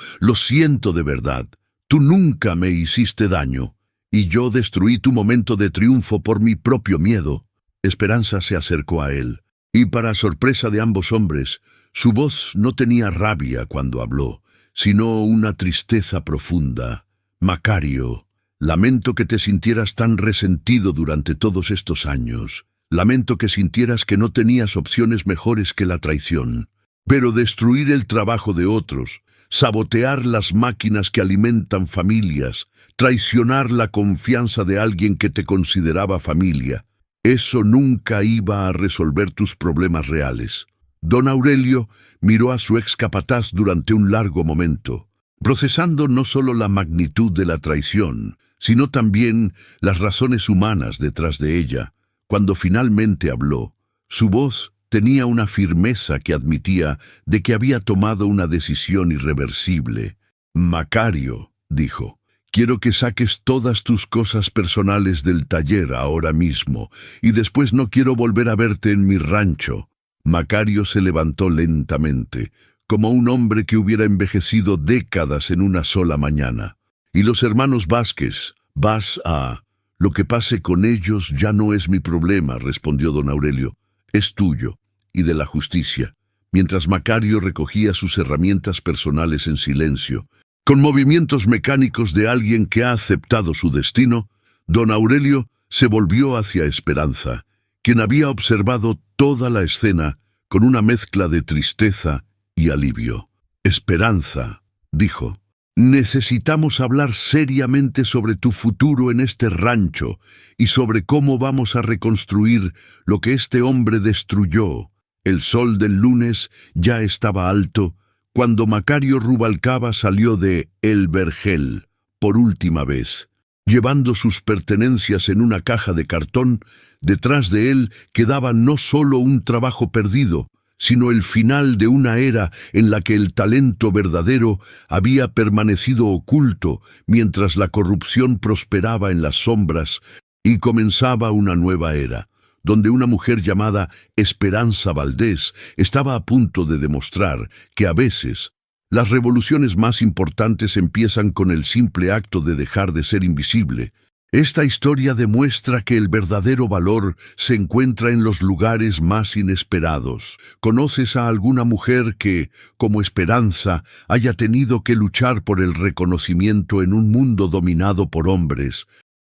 [SPEAKER 1] de verdad. Tú nunca me hiciste daño, y yo destruí tu momento de triunfo por mi propio miedo. Esperanza se acercó a él, y para sorpresa de ambos hombres, su voz no tenía rabia cuando habló, sino una tristeza profunda. Macario, lamento que te sintieras tan resentido durante todos estos años. Lamento que sintieras que no tenías opciones mejores que la traición. Pero destruir el trabajo de otros, sabotear las máquinas que alimentan familias, traicionar la confianza de alguien que te consideraba familia, eso nunca iba a resolver tus problemas reales. Don Aurelio miró a su ex capataz durante un largo momento, procesando no solo la magnitud de la traición, sino también las razones humanas detrás de ella. Cuando finalmente habló, su voz tenía una firmeza que admitía de que había tomado una decisión irreversible. Macario, dijo, quiero que saques todas tus cosas personales del taller ahora mismo, y después no quiero volver a verte en mi rancho. Macario se levantó lentamente, como un hombre que hubiera envejecido décadas en una sola mañana. Y los hermanos Vázquez, Lo que pase con ellos ya no es mi problema, respondió don Aurelio. Es tuyo y de la justicia. Mientras Macario recogía sus herramientas personales en silencio, con movimientos mecánicos de alguien que ha aceptado su destino, don Aurelio se volvió hacia Esperanza, quien había observado toda la escena con una mezcla de tristeza y alivio. Esperanza, dijo, necesitamos hablar seriamente sobre tu futuro en este rancho y sobre cómo vamos a reconstruir lo que este hombre destruyó. El sol del lunes ya estaba alto cuando Macario Rubalcaba salió de El Vergel por última vez. Llevando sus pertenencias en una caja de cartón, detrás de él quedaba no solo un trabajo perdido, sino el final de una era en la que el talento verdadero había permanecido oculto mientras la corrupción prosperaba en las sombras, y comenzaba una nueva era, donde una mujer llamada Esperanza Valdés estaba a punto de demostrar que a veces las revoluciones más importantes empiezan con el simple acto de dejar de ser invisible. Esta historia demuestra que el verdadero valor se encuentra en los lugares más inesperados. ¿Conoces a alguna mujer que, como Esperanza, haya tenido que luchar por el reconocimiento en un mundo dominado por hombres?